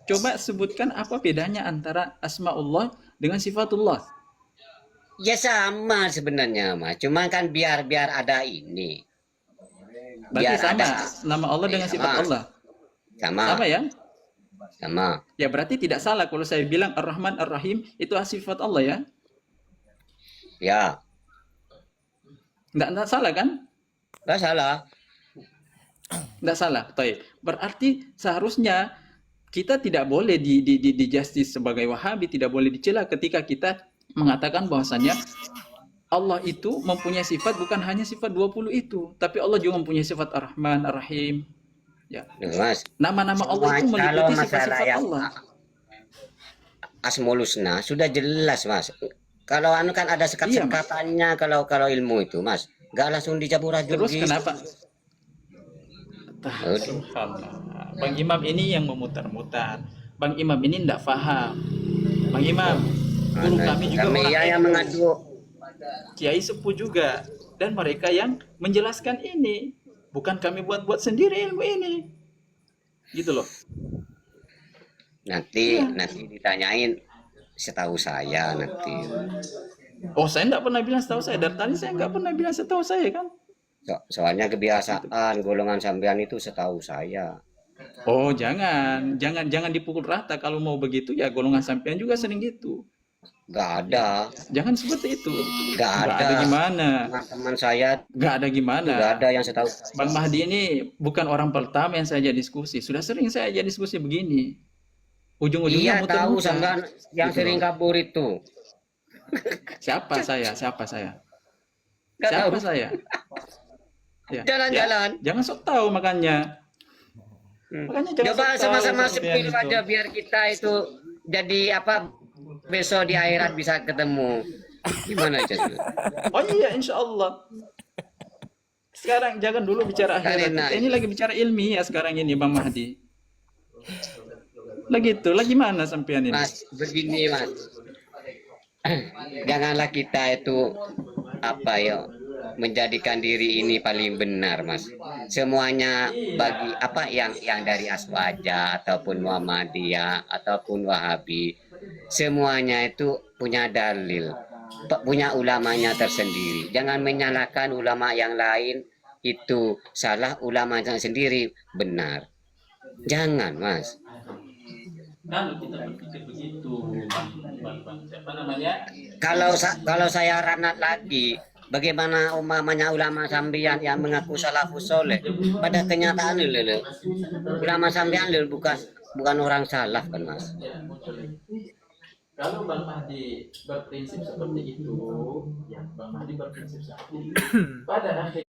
coba sebutkan apa bedanya antara asmaullah dengan sifatullah. Ya sama sebenarnya Mas. Cuma kan biar ada ini. Berarti Biar sama ada. nama Allah dengan sifat Sama. Allah. Sama. Sama ya? Sama. Ya berarti tidak salah kalau saya bilang Ar-Rahman Ar-Rahim itu sifat Allah ya? Ya. Enggak salah kan? Enggak salah. Enggak salah. Baik. Berarti seharusnya kita tidak boleh di justice sebagai Wahabi, tidak boleh dicela ketika kita mengatakan bahwasannya Allah itu mempunyai sifat bukan hanya sifat 20 itu, tapi Allah juga mempunyai sifat Ar-Rahman, Ar-Rahim. Ya. Duh, Mas. Nama-nama Allah itu Kalau meliputi masalah sifat-sifat yang Allah. Asmaul Husna sudah jelas Mas. Kalau anu kan ada sekat-sekatannya kalau ilmu itu Mas. Enggak langsung dicabur rajul Terus gitu. kenapa? Aduh. Subhanallah. Bang Imam ini yang memutar-mutar. Bang Imam ini tidak paham. Bang Imam, guru kami juga Kami orang yang NU. mengadu. Kiai sepuh juga, dan mereka yang menjelaskan ini, bukan kami buat-buat sendiri ilmu ini, gitu loh. Nanti ditanyain setahu saya nanti. Oh, saya nggak pernah bilang setahu saya, dari tadi saya nggak pernah bilang setahu saya kan. Soalnya kebiasaan golongan sampean itu setahu saya. Oh, jangan dipukul rata. Kalau mau begitu ya golongan sampean juga sering gitu. Nggak ada, Jangan seperti itu. nggak Nggak ada. ada gimana. Teman-teman saya Nggak ada gimana. nggak ada yang saya tahu. Bang Mahdi ini bukan orang pertama yang saya ajak diskusi. Sudah sering saya ajak diskusi begini. Ujung-ujungnya Iya tahu muter-muter. sampean yang Gitu sering loh. kabur itu. Siapa saya? Siapa saya? Nggak tahu. Siapa saya? Ya. Jalan-jalan. Jangan sok tahu makanya. Makanya jangan Coba sok tahu sama-sama sampean spill itu. aja biar kita itu jadi apa besok di akhirat bisa ketemu. Gimana itu? Oh iya, insya Allah. Sekarang jangan dulu bicara akhirat. Karena- Kita ini lagi bicara ilmiah sekarang ini, Bang Mahdi. Lagi itu, lagi mana sampean ini? Mas, begini Mas. Janganlah kita itu apa ya menjadikan diri ini paling benar Mas. Semuanya bagi apa yang dari Aswaja ataupun Muhammadiyah ataupun Wahabi, semuanya itu punya dalil, punya ulamanya tersendiri. Jangan menyalahkan ulama yang lain itu salah, ulamanya sendiri benar. Jangan Mas. Kalau kita berpikir begitu, siapa namanya? Kalau saya ranat lagi, bagaimana umpamanya ulama sambian yang mengaku salafus soleh, pada kenyataan lele, ulama sambian lele bukan orang salaf kan Mas. Kalau Bang Mahdi berprinsip seperti itu, ya Bang Mahdi berprinsip seperti itu. Pada akhir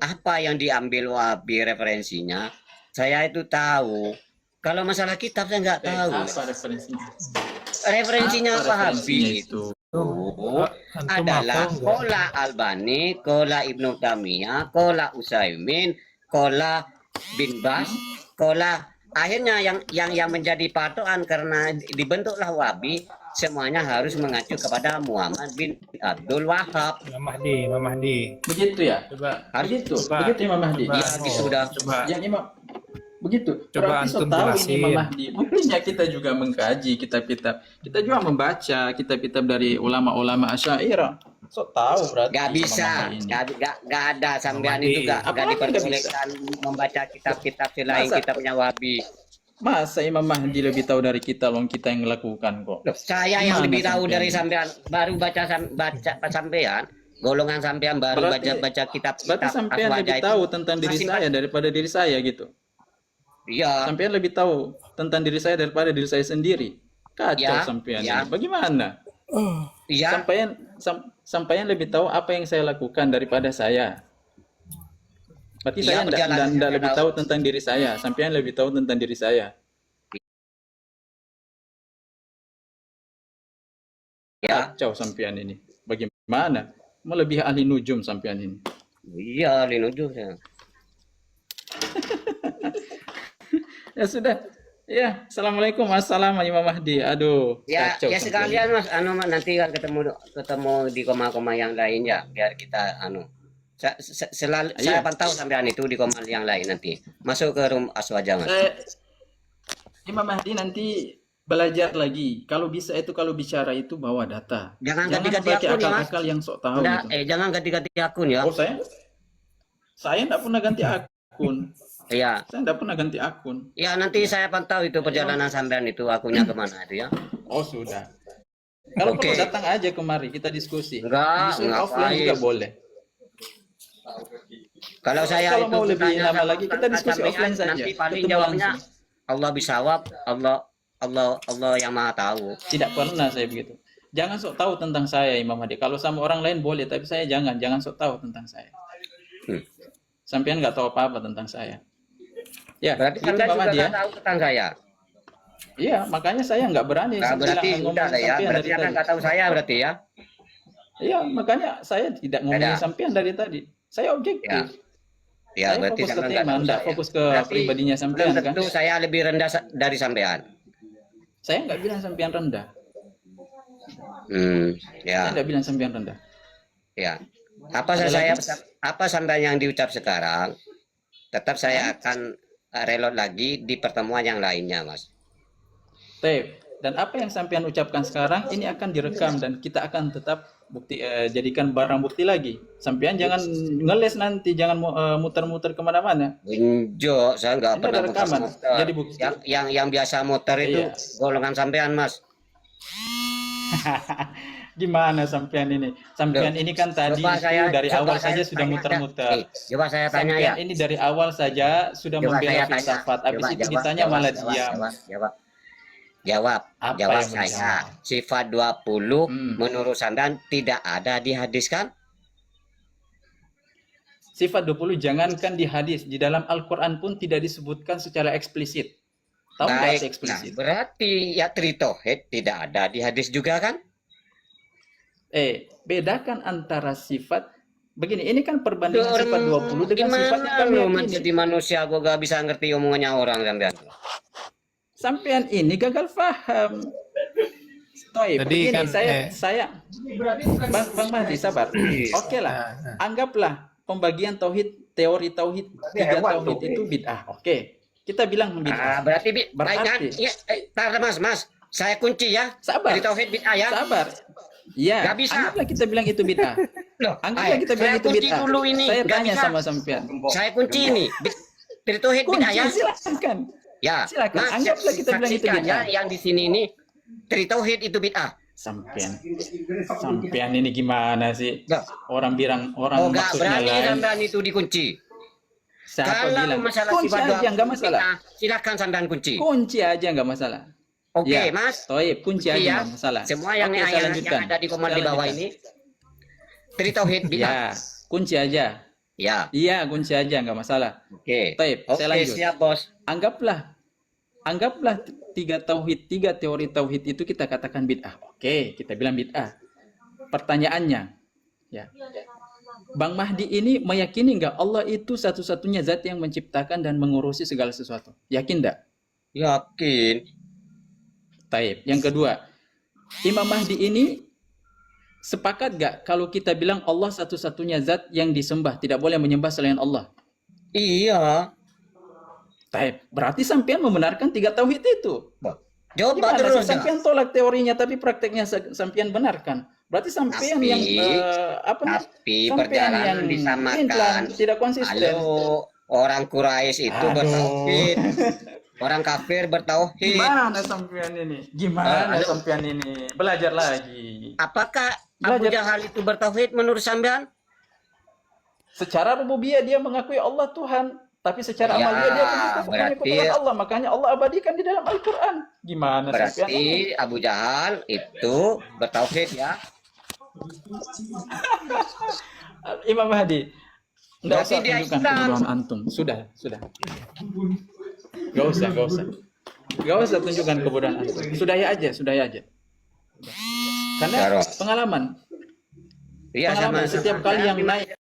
Apa yang diambil Wahabi referensinya, saya itu tahu. Kalau masalah kitab saya nggak tahu. apa referensinya? Referensinya Apa Wahabi referensinya itu itu? adalah kola Albani, kola Ibnu Taimiyah, kola Utsaimin, kola bin Bas, kola akhirnya yang menjadi patokan karena dibentuklah Wahabi, semuanya harus mengacu kepada Muhammad bin Abdul Wahab. Imam Mahdi. Begitu ya? Coba, Begitu, Coba. begitu Imam Mahdi. coba, Ya, sudah. coba. Yang Imam begitu. Coba Berarti so antum tahu ini jelasin. Imam Mahdi. Mungkinnya kita juga mengkaji kitab-kitab. Kita juga membaca kitab-kitab dari ulama-ulama Asy'ariyah. So tahu berarti. Gak Imam bisa, Mahdi ini. gak ada sampean Mahdi. itu gak Apa lagi nggak diperbolehkan membaca kitab-kitab selain Masa? kitabnya Wahabi. Masa Imam Mahdi lebih tahu dari kita, loh kita yang melakukan kok. Loh, saya yang Gimana lebih tahu sampean? dari sampean, baru baca sampean, golongan sampean baru Berarti- baca kitab-kitab Berarti sampean Aswaja lebih itu. tahu tentang diri Masih saya daripada diri saya gitu. Iya, Sampean lebih tahu tentang diri saya daripada diri saya sendiri. Kacau Ya, sampean ya. ini. Bagaimana? iya. Sampean lebih tahu apa yang saya lakukan daripada saya. Berarti Iya, saya perjalanan tidak saya lebih tahu. tahu tentang diri saya. Sampean lebih tahu tentang diri saya. Ya, Kacau sampean ini. Bagaimana? Melebihi ahli nujum sampean ini. iya, linujuh ya. Ya sudah. Ya, assalamualaikum, assalamualaikum Imam Mahdi. Aduh, Ya, kacau ya sampean sekalian Mas, nanti kan ketemu di koma-koma yang lain ya, biar kita selalu Iya. saya pantau sampean itu di koma yang lain nanti. Masuk ke room Aswaja Mas. Imam Mahdi nanti belajar lagi. Kalau bisa itu kalau bicara itu bawa data. Jangan ganti-ganti pakai akun ya, Mas. akal-akal yang sok tahu Nggak, gitu. jangan ganti-ganti akun ya. Oh, saya enggak pernah ganti akun. Iya. Saya enggak pernah ganti akun. Ya nanti saya pantau itu perjalanan sampean itu akunnya kemana itu ya. Oh, sudah. Kalau Oke. perlu datang aja kemari kita diskusi. Enggak, Diskusi offline ngapain. juga boleh. Kalau saya Kalau itu mau lebih bertanya lama sama lagi, kita Ustaz diskusi sampean, offline saja. Nanti paling Ketemu jawabnya langsung. Allah bisawab, Allah yang Maha tahu. Tidak pernah saya begitu. Jangan sok tahu tentang saya Imam Mahdi. Kalau sama orang lain boleh, tapi saya jangan sok tahu tentang saya. Hmm. Sampean nggak tahu apa-apa tentang saya. Ya, Berarti gitu Anda Imam juga Mahdi ya. nggak tahu tentang saya. Iya, makanya saya nggak berani Nah, berarti ngomong udah lah ya. sampean Berarti dari Anda tadi. nggak tahu saya berarti ya. Iya, makanya saya tidak ngomongin Ada. sampean dari tadi. Saya objektif. Ya. Ya, Saya berarti fokus ke sampean nggak tema, tahu nggak saya. fokus ke Berarti pribadinya sampean belum kan. tentu saya lebih rendah dari sampean. Saya nggak bilang sampean rendah. Ya, Saya nggak bilang sampean rendah. ya. Apa Ada saya lagi? apa sampean yang diucap sekarang, tetap saya akan reload lagi di pertemuan yang lainnya, Mas. Tape. Dan apa yang sampean ucapkan sekarang ini akan direkam dan kita akan tetap bukti, jadikan barang bukti lagi. Sampean jangan ngeles nanti, jangan muter-muter kemana-mana. Enggak, saya nggak Ini pernah ada muter rekaman, muter. jadi bukti. Yang biasa muter itu Iya. golongan sampean, Mas. Gimana sampean ini? Loh, Sampean ini kan tadi coba itu saya dari coba awal saja saya sudah tanya dah. muter-muter. Coba saya tanya ya. Sampean ini dari awal saja sudah Coba membela saya tanya. filsafat. Habis Coba itu jawab, ditanya jawab, malah jawab, diam. jawab. Jawab, Apa jawab yang mau saya. dijawab? Sifat 20 Hmm. menurut sampean tidak ada di hadis kan? Sifat 20 jangankan di hadis, di dalam Al-Quran pun tidak disebutkan secara eksplisit. Tahu nggak arti Baik, nah eksplisit? berarti ya tritohid tidak ada di hadis juga kan? Bedakan antara sifat begini, ini kan perbandingan sifat 20 dengan sifatnya Gimana kami lu yakini. menjadi manusia gua gak bisa ngerti omongannya orang sampean. Sampean ini gagal paham. Toib, Jadi begini kan, saya Bang Mahdi sabar. Oke lah, anggaplah pembagian tauhid, teori tauhid, tiga tauhid itu bid'ah. Oke, kita bilang bid'ah. Berarti Berarti- ya, tar Mas, saya kunci ya. Sabar. Dari tauhid bid'ah ya. Sabar. Ya, Nggak bisa. anggaplah kita bilang itu bid'ah. Loh, Anggaplah kita bilang saya itu kunci bid'ah. dulu ini. Saya Nggak tanya bisa. sama sampean. Saya kunci ini. Dari tauhid bid'ah Kunci ya. silakan. Ya. Silakan, Mas, anggaplah kita bilang itu saksikan bid'ah. ya, yang di sini ini dari tauhid itu bid'ah. Sampean ini gimana sih? Loh. Orang Oh, nggak maksudnya berani lain. sampean itu dikunci. Siapa Kalau bilang? masalah Kunci sifat aja nggak masalah. bid'ah, silakan sampean kunci. Kunci aja nggak masalah. Oke, Ya, Mas. Toib, kunci aja Iya, nggak masalah. semua yang, Oke, saya yang lanjutkan. ada di komen Saya di bawah lanjutkan. ini dari tauhid bid'ah. Ya, kunci aja. Ya. Iya, kunci aja nggak masalah. Oke. Taib, Oke, saya lanjut. siap, Bos. Anggaplah tiga tauhid, tiga teori tauhid itu kita katakan bid'ah. Oke, kita bilang bid'ah. Pertanyaannya, ya, Bang Mahdi ini meyakini nggak Allah itu satu-satunya zat yang menciptakan dan mengurusi segala sesuatu? Yakin nggak? Yakin. Taib. Yang kedua, Imam Mahdi ini sepakat nggak kalau kita bilang Allah satu-satunya zat yang disembah, tidak boleh menyembah selain Allah? Iya. Taib. Berarti sampean membenarkan tiga tauhid itu. Coba Gimana terus. sih sampean tolak teorinya tapi prakteknya sampean benarkan? Berarti sampean Tapi- yang Tapi sampean perjalanan yang disamakan. implan, tidak konsisten. Halo, orang Quraisy itu Aduh. bertauhid. Orang kafir bertauhid. Gimana sampean ini? Gimana Halo. sampean ini? Belajar lagi. Apakah Abu Belajar. Jahal itu bertauhid menurut sampean? Secara rububiyah dia mengakui Allah Tuhan, tapi secara Ya, amaliyah dia menyekutukan berarti- Allah. Makanya Allah abadikan di dalam Al-Quran. Gimana sampean ini? Berarti Abu Jahal itu bertauhid ya. Imam Mahdi, nggak Berarti usah dia tunjukkan Islam. kebodohan antum. Sudah. Gak usah. Gak usah tunjukkan kebodohan antum. Sudah ya aja. Karena Garo. pengalaman. Iya, Pengalaman setiap kali yang naik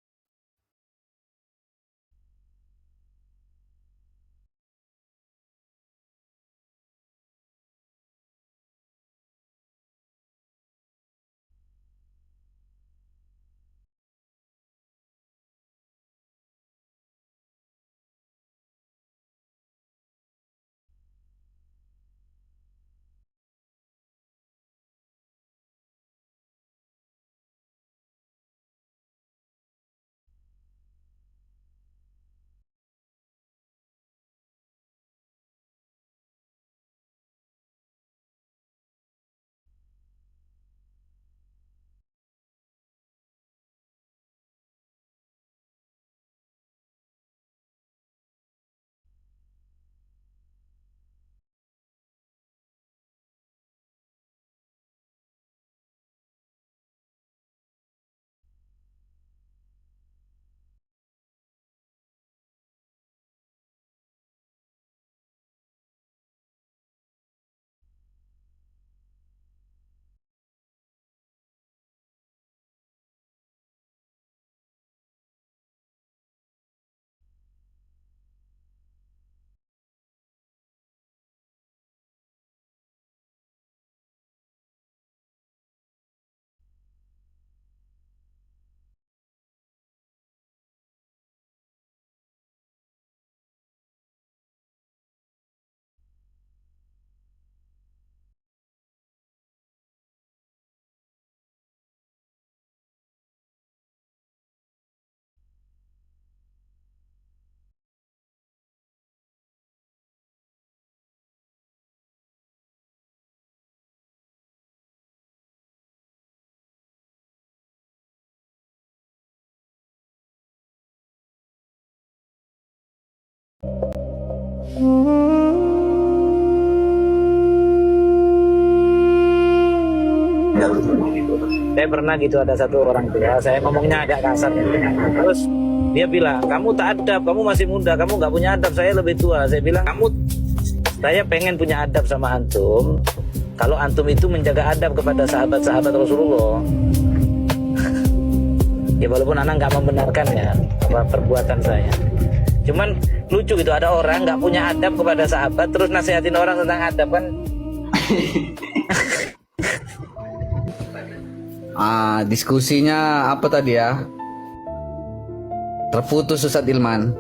Saya pernah gitu, ada satu orang tua, saya ngomongnya agak kasar. Terus dia bilang, kamu tak adab, kamu masih muda, kamu nggak punya adab, saya lebih tua. Saya bilang, saya pengen punya adab sama antum. Kalau antum itu menjaga adab kepada sahabat-sahabat Rasulullah. Ya walaupun anak nggak membenarkan ya perbuatan saya. Cuman lucu gitu, ada orang nggak punya adab kepada sahabat, terus nasihatin orang tentang adab kan. Diskusinya apa tadi ya? Terputus Ustadz Ilman.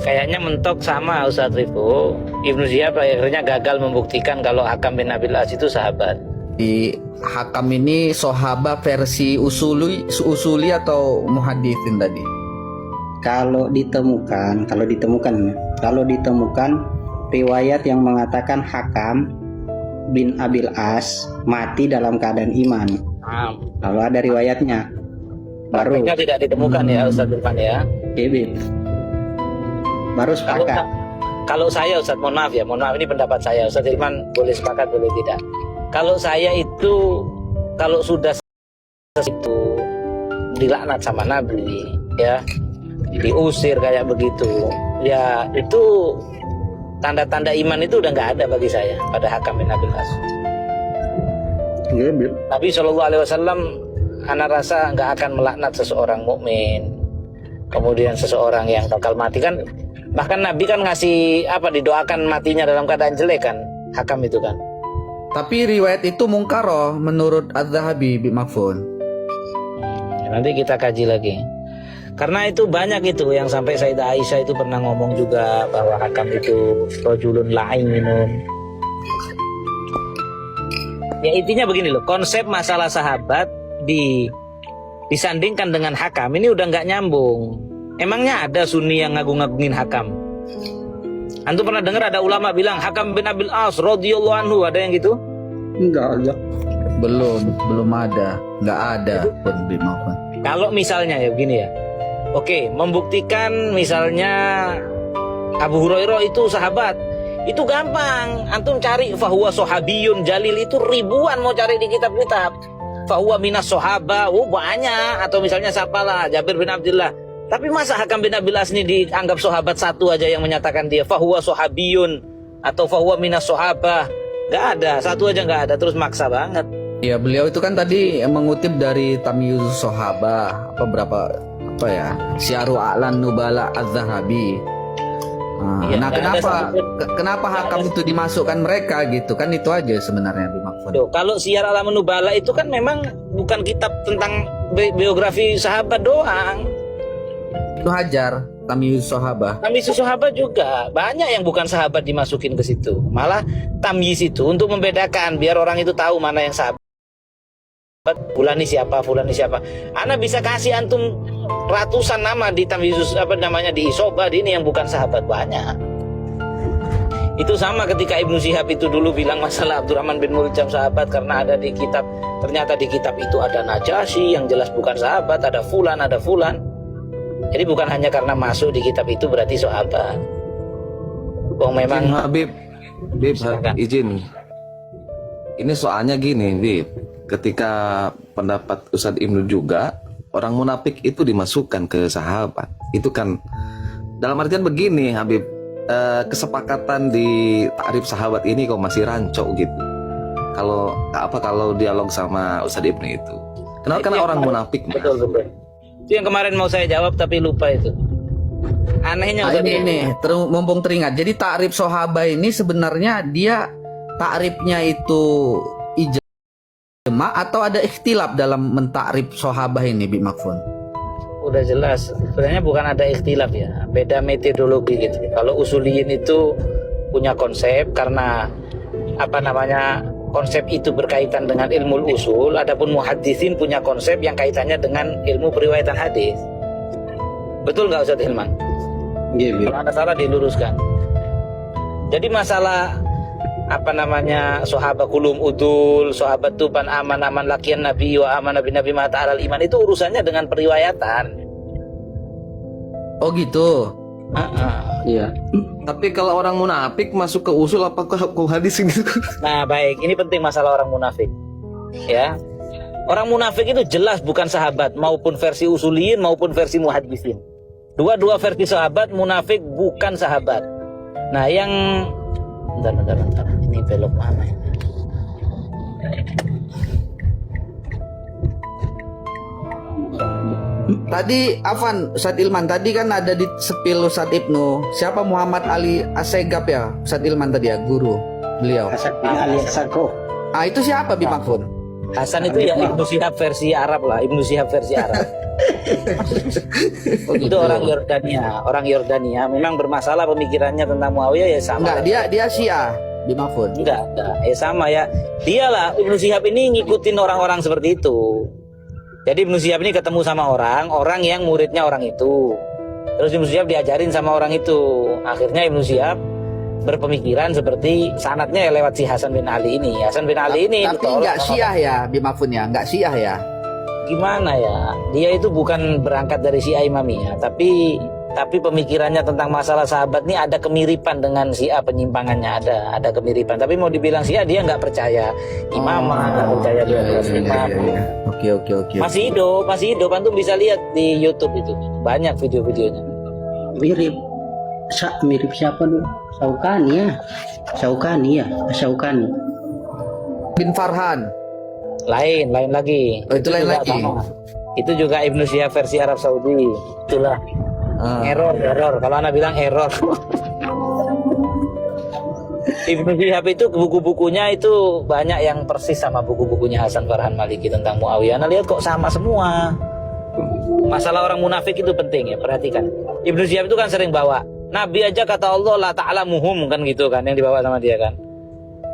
Kayaknya mentok sama Ustadz Rifu. Ibnu Syihab akhirnya gagal membuktikan kalau Hakam bin Abil As itu sahabat. Di Hakam ini sahabat versi usuli atau muhaditsin tadi? Kalau ditemukan riwayat yang mengatakan Hakam bin Abil As mati dalam keadaan iman. Kalau ada riwayatnya, baru tidak ditemukan ya Ustadz Irfan ya. Baru sepakat. Kalau saya Ustadz, mohon maaf ini pendapat saya. Ustadz Irfan boleh sepakat boleh tidak. Kalau saya itu kalau sudah itu dilaknat sama Nabi ya, diusir kayak begitu, ya itu tanda-tanda iman itu udah nggak ada bagi saya pada Hakam bin Abil As. Nabi SAW, anak rasa nggak akan melaknat seseorang mukmin, kemudian seseorang yang bakal mati kan. Bahkan Nabi kan ngasih didoakan matinya dalam keadaan jelek kan, Hakam itu kan. Tapi riwayat itu mungkaroh menurut Az-Zahabi bi Mafun. Nanti kita kaji lagi. Karena itu banyak itu yang sampai Sayyidah Aisyah itu pernah ngomong juga bahwa Hakam itu rajulun la'inun. Ya intinya begini loh, konsep masalah sahabat disandingkan dengan Hakam ini udah nggak nyambung. Emangnya ada Sunni yang ngagung-ngagungin Hakam? Antum pernah dengar ada ulama bilang Hakam bin Abil As radhiyallahu anhu, ada yang gitu? Enggak ada. Belum ada, nggak ada pun bi Mafun. Kalau misalnya ya begini ya. Oke, membuktikan misalnya Abu Hurairah itu sahabat, itu gampang. Antum cari fahuwa sahabiyun jalil itu ribuan mau cari di kitab-kitab. Fahuwa minas sahabah, banyak. Atau misalnya siapalah Jabir bin Abdullah. Tapi masa Hakam bin Abil As ini dianggap sahabat satu aja yang menyatakan dia fahuwa sahabiyun atau fahuwa minas sahabah? Gak ada, satu aja gak ada, terus maksa banget. Ya beliau itu kan tadi mengutip dari Tamyizuz Sahabah Syiaru A'lan Nubala Az-Zahabi. Nah, kenapa Hakam itu dimasukkan mereka gitu kan, itu aja sebenarnya bi Mafun. Kalau Syiar A'lan Nubala itu kan memang bukan kitab tentang biografi sahabat doang. Itu Hajar Tamyizuz Sahabah. Tamyiz sahabat juga banyak yang bukan sahabat dimasukin ke situ. Malah tamyiz itu untuk membedakan biar orang itu tahu mana yang sahabat. Fulani siapa. Ana bisa kasih antum ratusan nama di tamyiz di Isobah ini yang bukan sahabat banyak. Itu sama ketika Ibnu Syihab itu dulu bilang masalah Abdurrahman bin Muljam sahabat karena ada di kitab, ternyata di kitab itu ada Najasyi yang jelas bukan sahabat, ada fulan. Jadi bukan hanya karena masuk di kitab itu berarti sahabat. Memang Habib izin. Ini soalnya gini, Bib. Ketika pendapat Ustadz Ibnu juga, orang munafik itu dimasukkan ke sahabat. Itu kan dalam artian begini, Habib, kesepakatan di takrif sahabat ini kok masih rancu gitu. Kalau dialog sama Ustadz Ibnu itu. Karena orang munafik. Betul. Itu yang kemarin mau saya jawab tapi lupa itu. Anehnya ini mumpung teringat. Jadi takrif sahabat ini sebenarnya dia takrifnya itu ijma atau ada ikhtilaf dalam mentakrif sahabat ini bi Mafun? Udah jelas sebenarnya bukan ada ikhtilaf ya, beda metodologi gitu. Kalau usuliyin itu punya konsep karena konsep itu berkaitan dengan ilmu usul, adapun muhaddisin punya konsep yang kaitannya dengan ilmu periwayatan hadis. Betul nggak Ustaz Hilman? Kalau ada salah diluruskan. Jadi masalah sahabat kulum udul, sahabat tuban aman lakian nabi wa aman nabi mata alal iman, itu urusannya dengan periwayatan. Oh gitu. Iya. Tapi kalau orang munafik masuk ke usul apakah ke hadis gitu? Nah, baik, ini penting masalah orang munafik. Ya. Orang munafik itu jelas bukan sahabat, maupun versi usuliyin maupun versi muhaddisin. Dua-dua versi sahabat, munafik bukan sahabat. Nah, yang bentar. Ini belok mana ya? Tadi Afan, Ustadz Ilman tadi kan ada di sepil Ustadz Ibnu. Siapa Muhammad Ali Assegaf ya? Ustadz Ilman tadi ya, guru beliau. Hasan bin Ali Sarko. Ah itu siapa Bim Makfur? Hasan itu ya Ibnu Syihab versi Arab lah, Ibnu Syihab versi Arab. Itu orang Yordania, memang bermasalah pemikirannya tentang Muawiyah ya sama. Enggak, dia Syiah, Bim Makfur. Enggak, ya sama ya. Dialah Ibnu Syihab ini ngikutin orang-orang seperti itu. Jadi Ibnu Syihab ini ketemu sama orang yang muridnya orang itu. Terus Ibnu Syihab diajarin sama orang itu. Akhirnya Ibnu Syihab berpemikiran seperti sanadnya lewat si Hasan bin Ali ini. Hasan bin Ali ini tapi enggak Syiah ya, Bim Makfur ya, enggak Syiah ya. Gimana ya? Dia itu bukan berangkat dari Syiah Imamiyah, tapi pemikirannya tentang masalah sahabat ini ada kemiripan dengan Syiah, penyimpangannya ada kemiripan. Tapi mau dibilang Syiah, dia nggak percaya imamah, nggak percaya dia imam. Oke. Masih hidup. Antum bisa lihat di YouTube itu banyak video-videonya. Mirip siapa dulu? Syaukani. Bin Farhan. Lain lagi. Oh, itu lain lagi. Sama. Itu juga Ibnu Syihab versi Arab Saudi. Itulah. Error. Kalau Anda bilang error. Ibnu Syihab itu buku-bukunya itu banyak yang persis sama buku-bukunya Hasan Farhan Maliki tentang Muawiyah. Anda lihat kok sama semua. Masalah orang munafik itu penting ya, perhatikan. Ibnu Syihab itu kan sering bawa. Nabi aja kata Allah la ta'lamuhum kan gitu kan, yang dibawa sama dia kan.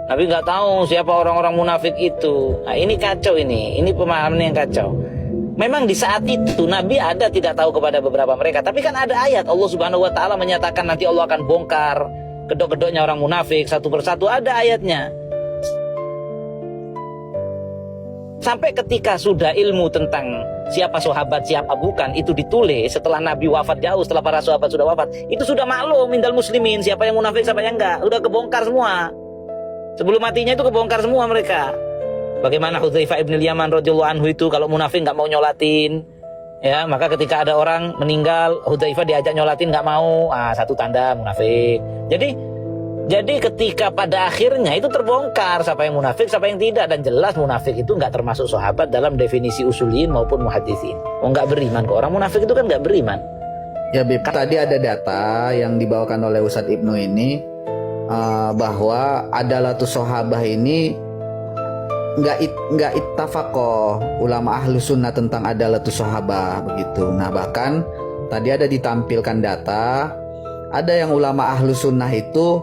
Nabi nggak tahu siapa orang-orang munafik itu. Nah, ini kacau ini pemahaman yang kacau. Memang di saat itu Nabi ada tidak tahu kepada beberapa mereka, tapi kan ada ayat Allah Subhanahu wa taala menyatakan nanti Allah akan bongkar kedok-kedoknya orang munafik satu persatu, ada ayatnya. Sampai ketika sudah ilmu tentang siapa sahabat, siapa bukan, itu ditulis setelah Nabi wafat jauh, setelah para sahabat sudah wafat, itu sudah maklum indal muslimin siapa yang munafik, siapa yang enggak, udah kebongkar semua. Sebelum matinya itu kebongkar semua mereka. Bagaimana Hudzaifah ibn Yaman radhiyallahu anhu itu kalau munafik nggak mau nyolatin, ya maka ketika ada orang meninggal, Hudzaifah diajak nyolatin nggak mau, satu tanda munafik. Jadi ketika pada akhirnya itu terbongkar siapa yang munafik, siapa yang tidak, dan jelas munafik itu nggak termasuk sahabat dalam definisi usuliyin maupun muhaddisin. Nggak beriman kok, orang munafik itu kan nggak beriman. Ya Bib, tadi ada data yang dibawakan oleh Ustadz Ibnu ini bahwa adalatus sahabah ini nggak ittafaqo ulama ahlu sunnah tentang adalatus sahabah begitu. Nah bahkan tadi ada ditampilkan data, ada yang ulama ahlu sunnah itu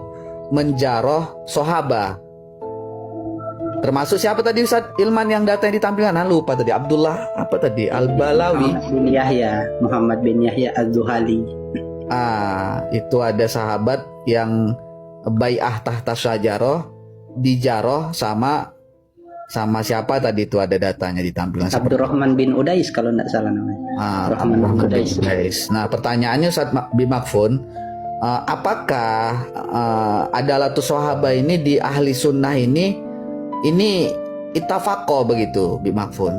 menjaroh sahabah. Termasuk siapa tadi Ustadz Ilman yang data yang ditampilkan? Lupa tadi, Abdullah apa tadi? Al-Balawi, Muhammad bin Yahya Az-Zuhali. Itu ada sahabat yang bai'ah tahta syajaroh dijaroh sama siapa tadi, itu ada datanya ditampilkan. Abdurrahman bin Udais kalau tidak salah namanya. Abdurrahman bin Udais. Nah pertanyaannya Ustadz Bim Makfur, apakah adalatus sahabah ini di ahli sunnah ini ittafaqo begitu Bim Makfur?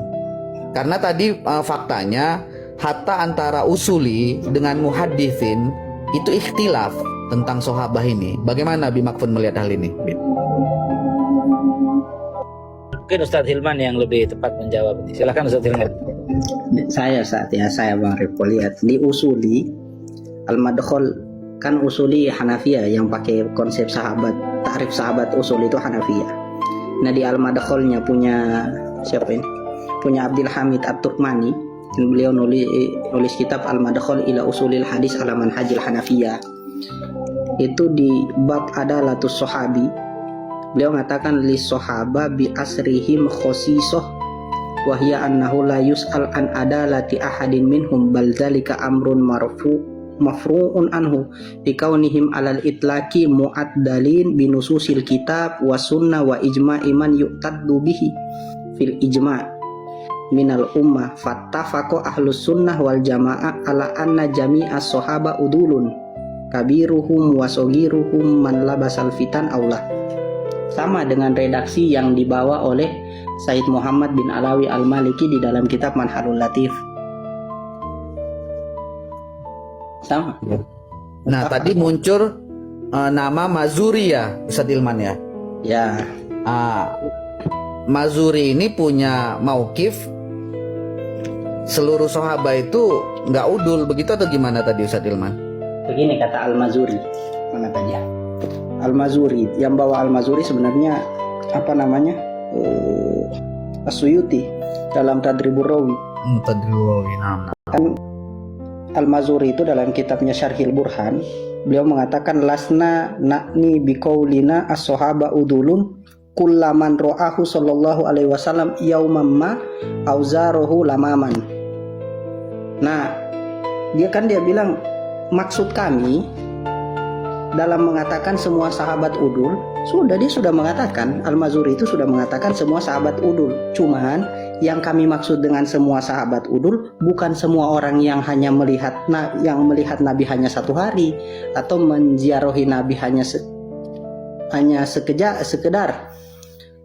Karena tadi faktanya hatta antara usuli dengan muhadditsin itu ikhtilaf tentang sahabah ini. Bagaimana Bim Makfur melihat hal ini? Mungkin Ustadz Hilman yang lebih tepat menjawab. Silakan Ustadz Hilman. Saya Bang Repo lihat di usuli al-madkhul kan usuli Hanafiyah yang pakai konsep sahabat, takrif sahabat usul itu Hanafiyah. Nah di al-madkhulnya punya siapa ini? Punya Abdul Hamid At-Turkmani, dan beliau nulis kitab Al-Madkhul ila Usulil Hadis ala Manhajil Hanafiyah. Itu di bab adalatus sahabi, beliau mengatakan lis sahaba bi asrihim khosisah wa hiya annahu la yus'al an adalati ahadin minhum bal zalika amrun mafru'un anhu bikaunihim alal itlaqi mu'addalin binususil kitab wa sunnah wa ijma'i man yu'taddu bihi fil ijma' minal ummah fattafaqo ahlus sunnah wal jamaah ala anna jami'as sahaba udulun kabiruhum wasogiruhum man labasal fitan Allah. Sama dengan redaksi yang dibawa oleh Said Muhammad bin Alawi Al-Maliki di dalam kitab Manhalul Latif. Sama. Nah, tadi muncul nama Mazuri ya, Ustadz Ilman ya. Ya, Mazuri ini punya maukif seluruh sahabat itu nggak udul, begitu atau gimana tadi Ustadz Ilman? begini kata Al-Mazuri. Mana tadi ya? Al-Mazuri, yang bawa Al-Mazuri sebenarnya apa namanya? As-Suyuti dalam Tadribur Rawi. Kan Al-Mazuri itu dalam kitabnya Syarhil Burhan, beliau mengatakan lasna nakni biqaulina as-sahaba udulun kullaman ro'ahu sallallahu alaihi wasallam yauman ma auzarohu lamaman. Nah, dia bilang maksud kami dalam mengatakan semua sahabat udul, dia sudah mengatakan, Al-Mazuri itu sudah mengatakan semua sahabat udul. Cuman yang kami maksud dengan semua sahabat udul bukan semua orang yang hanya melihat Nabi hanya satu hari atau menziarahi Nabi hanya sekedar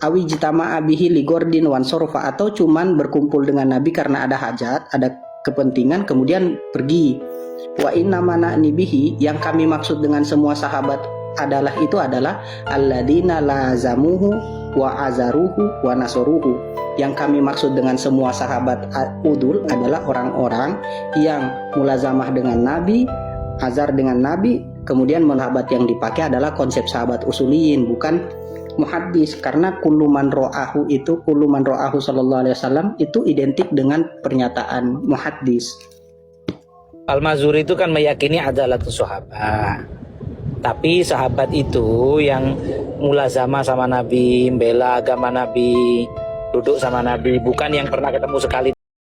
awi jitama'a bihi ligordin wan sorfa, atau cuman berkumpul dengan Nabi karena ada hajat, ada kepentingan kemudian pergi. Wa inna mana'ni bihi, yang kami maksud dengan semua sahabat adalah alladzina lazamuhu wa azaruhu wa nasoruhu. Yang kami maksud dengan semua sahabat udul adalah orang-orang yang mulazamah dengan Nabi, azar dengan Nabi, kemudian sahabat yang dipakai adalah konsep sahabat usuliyin, bukan muhaddis, karena kuluman ro'ahu sallallahu alaihi wasallam itu identik dengan pernyataan muhaddis. Al-Mazuri itu kan meyakini adalatus sahabat. Tapi sahabat itu yang mulazamah sama Nabi, membela agama Nabi, duduk sama Nabi, bukan yang pernah ketemu sekali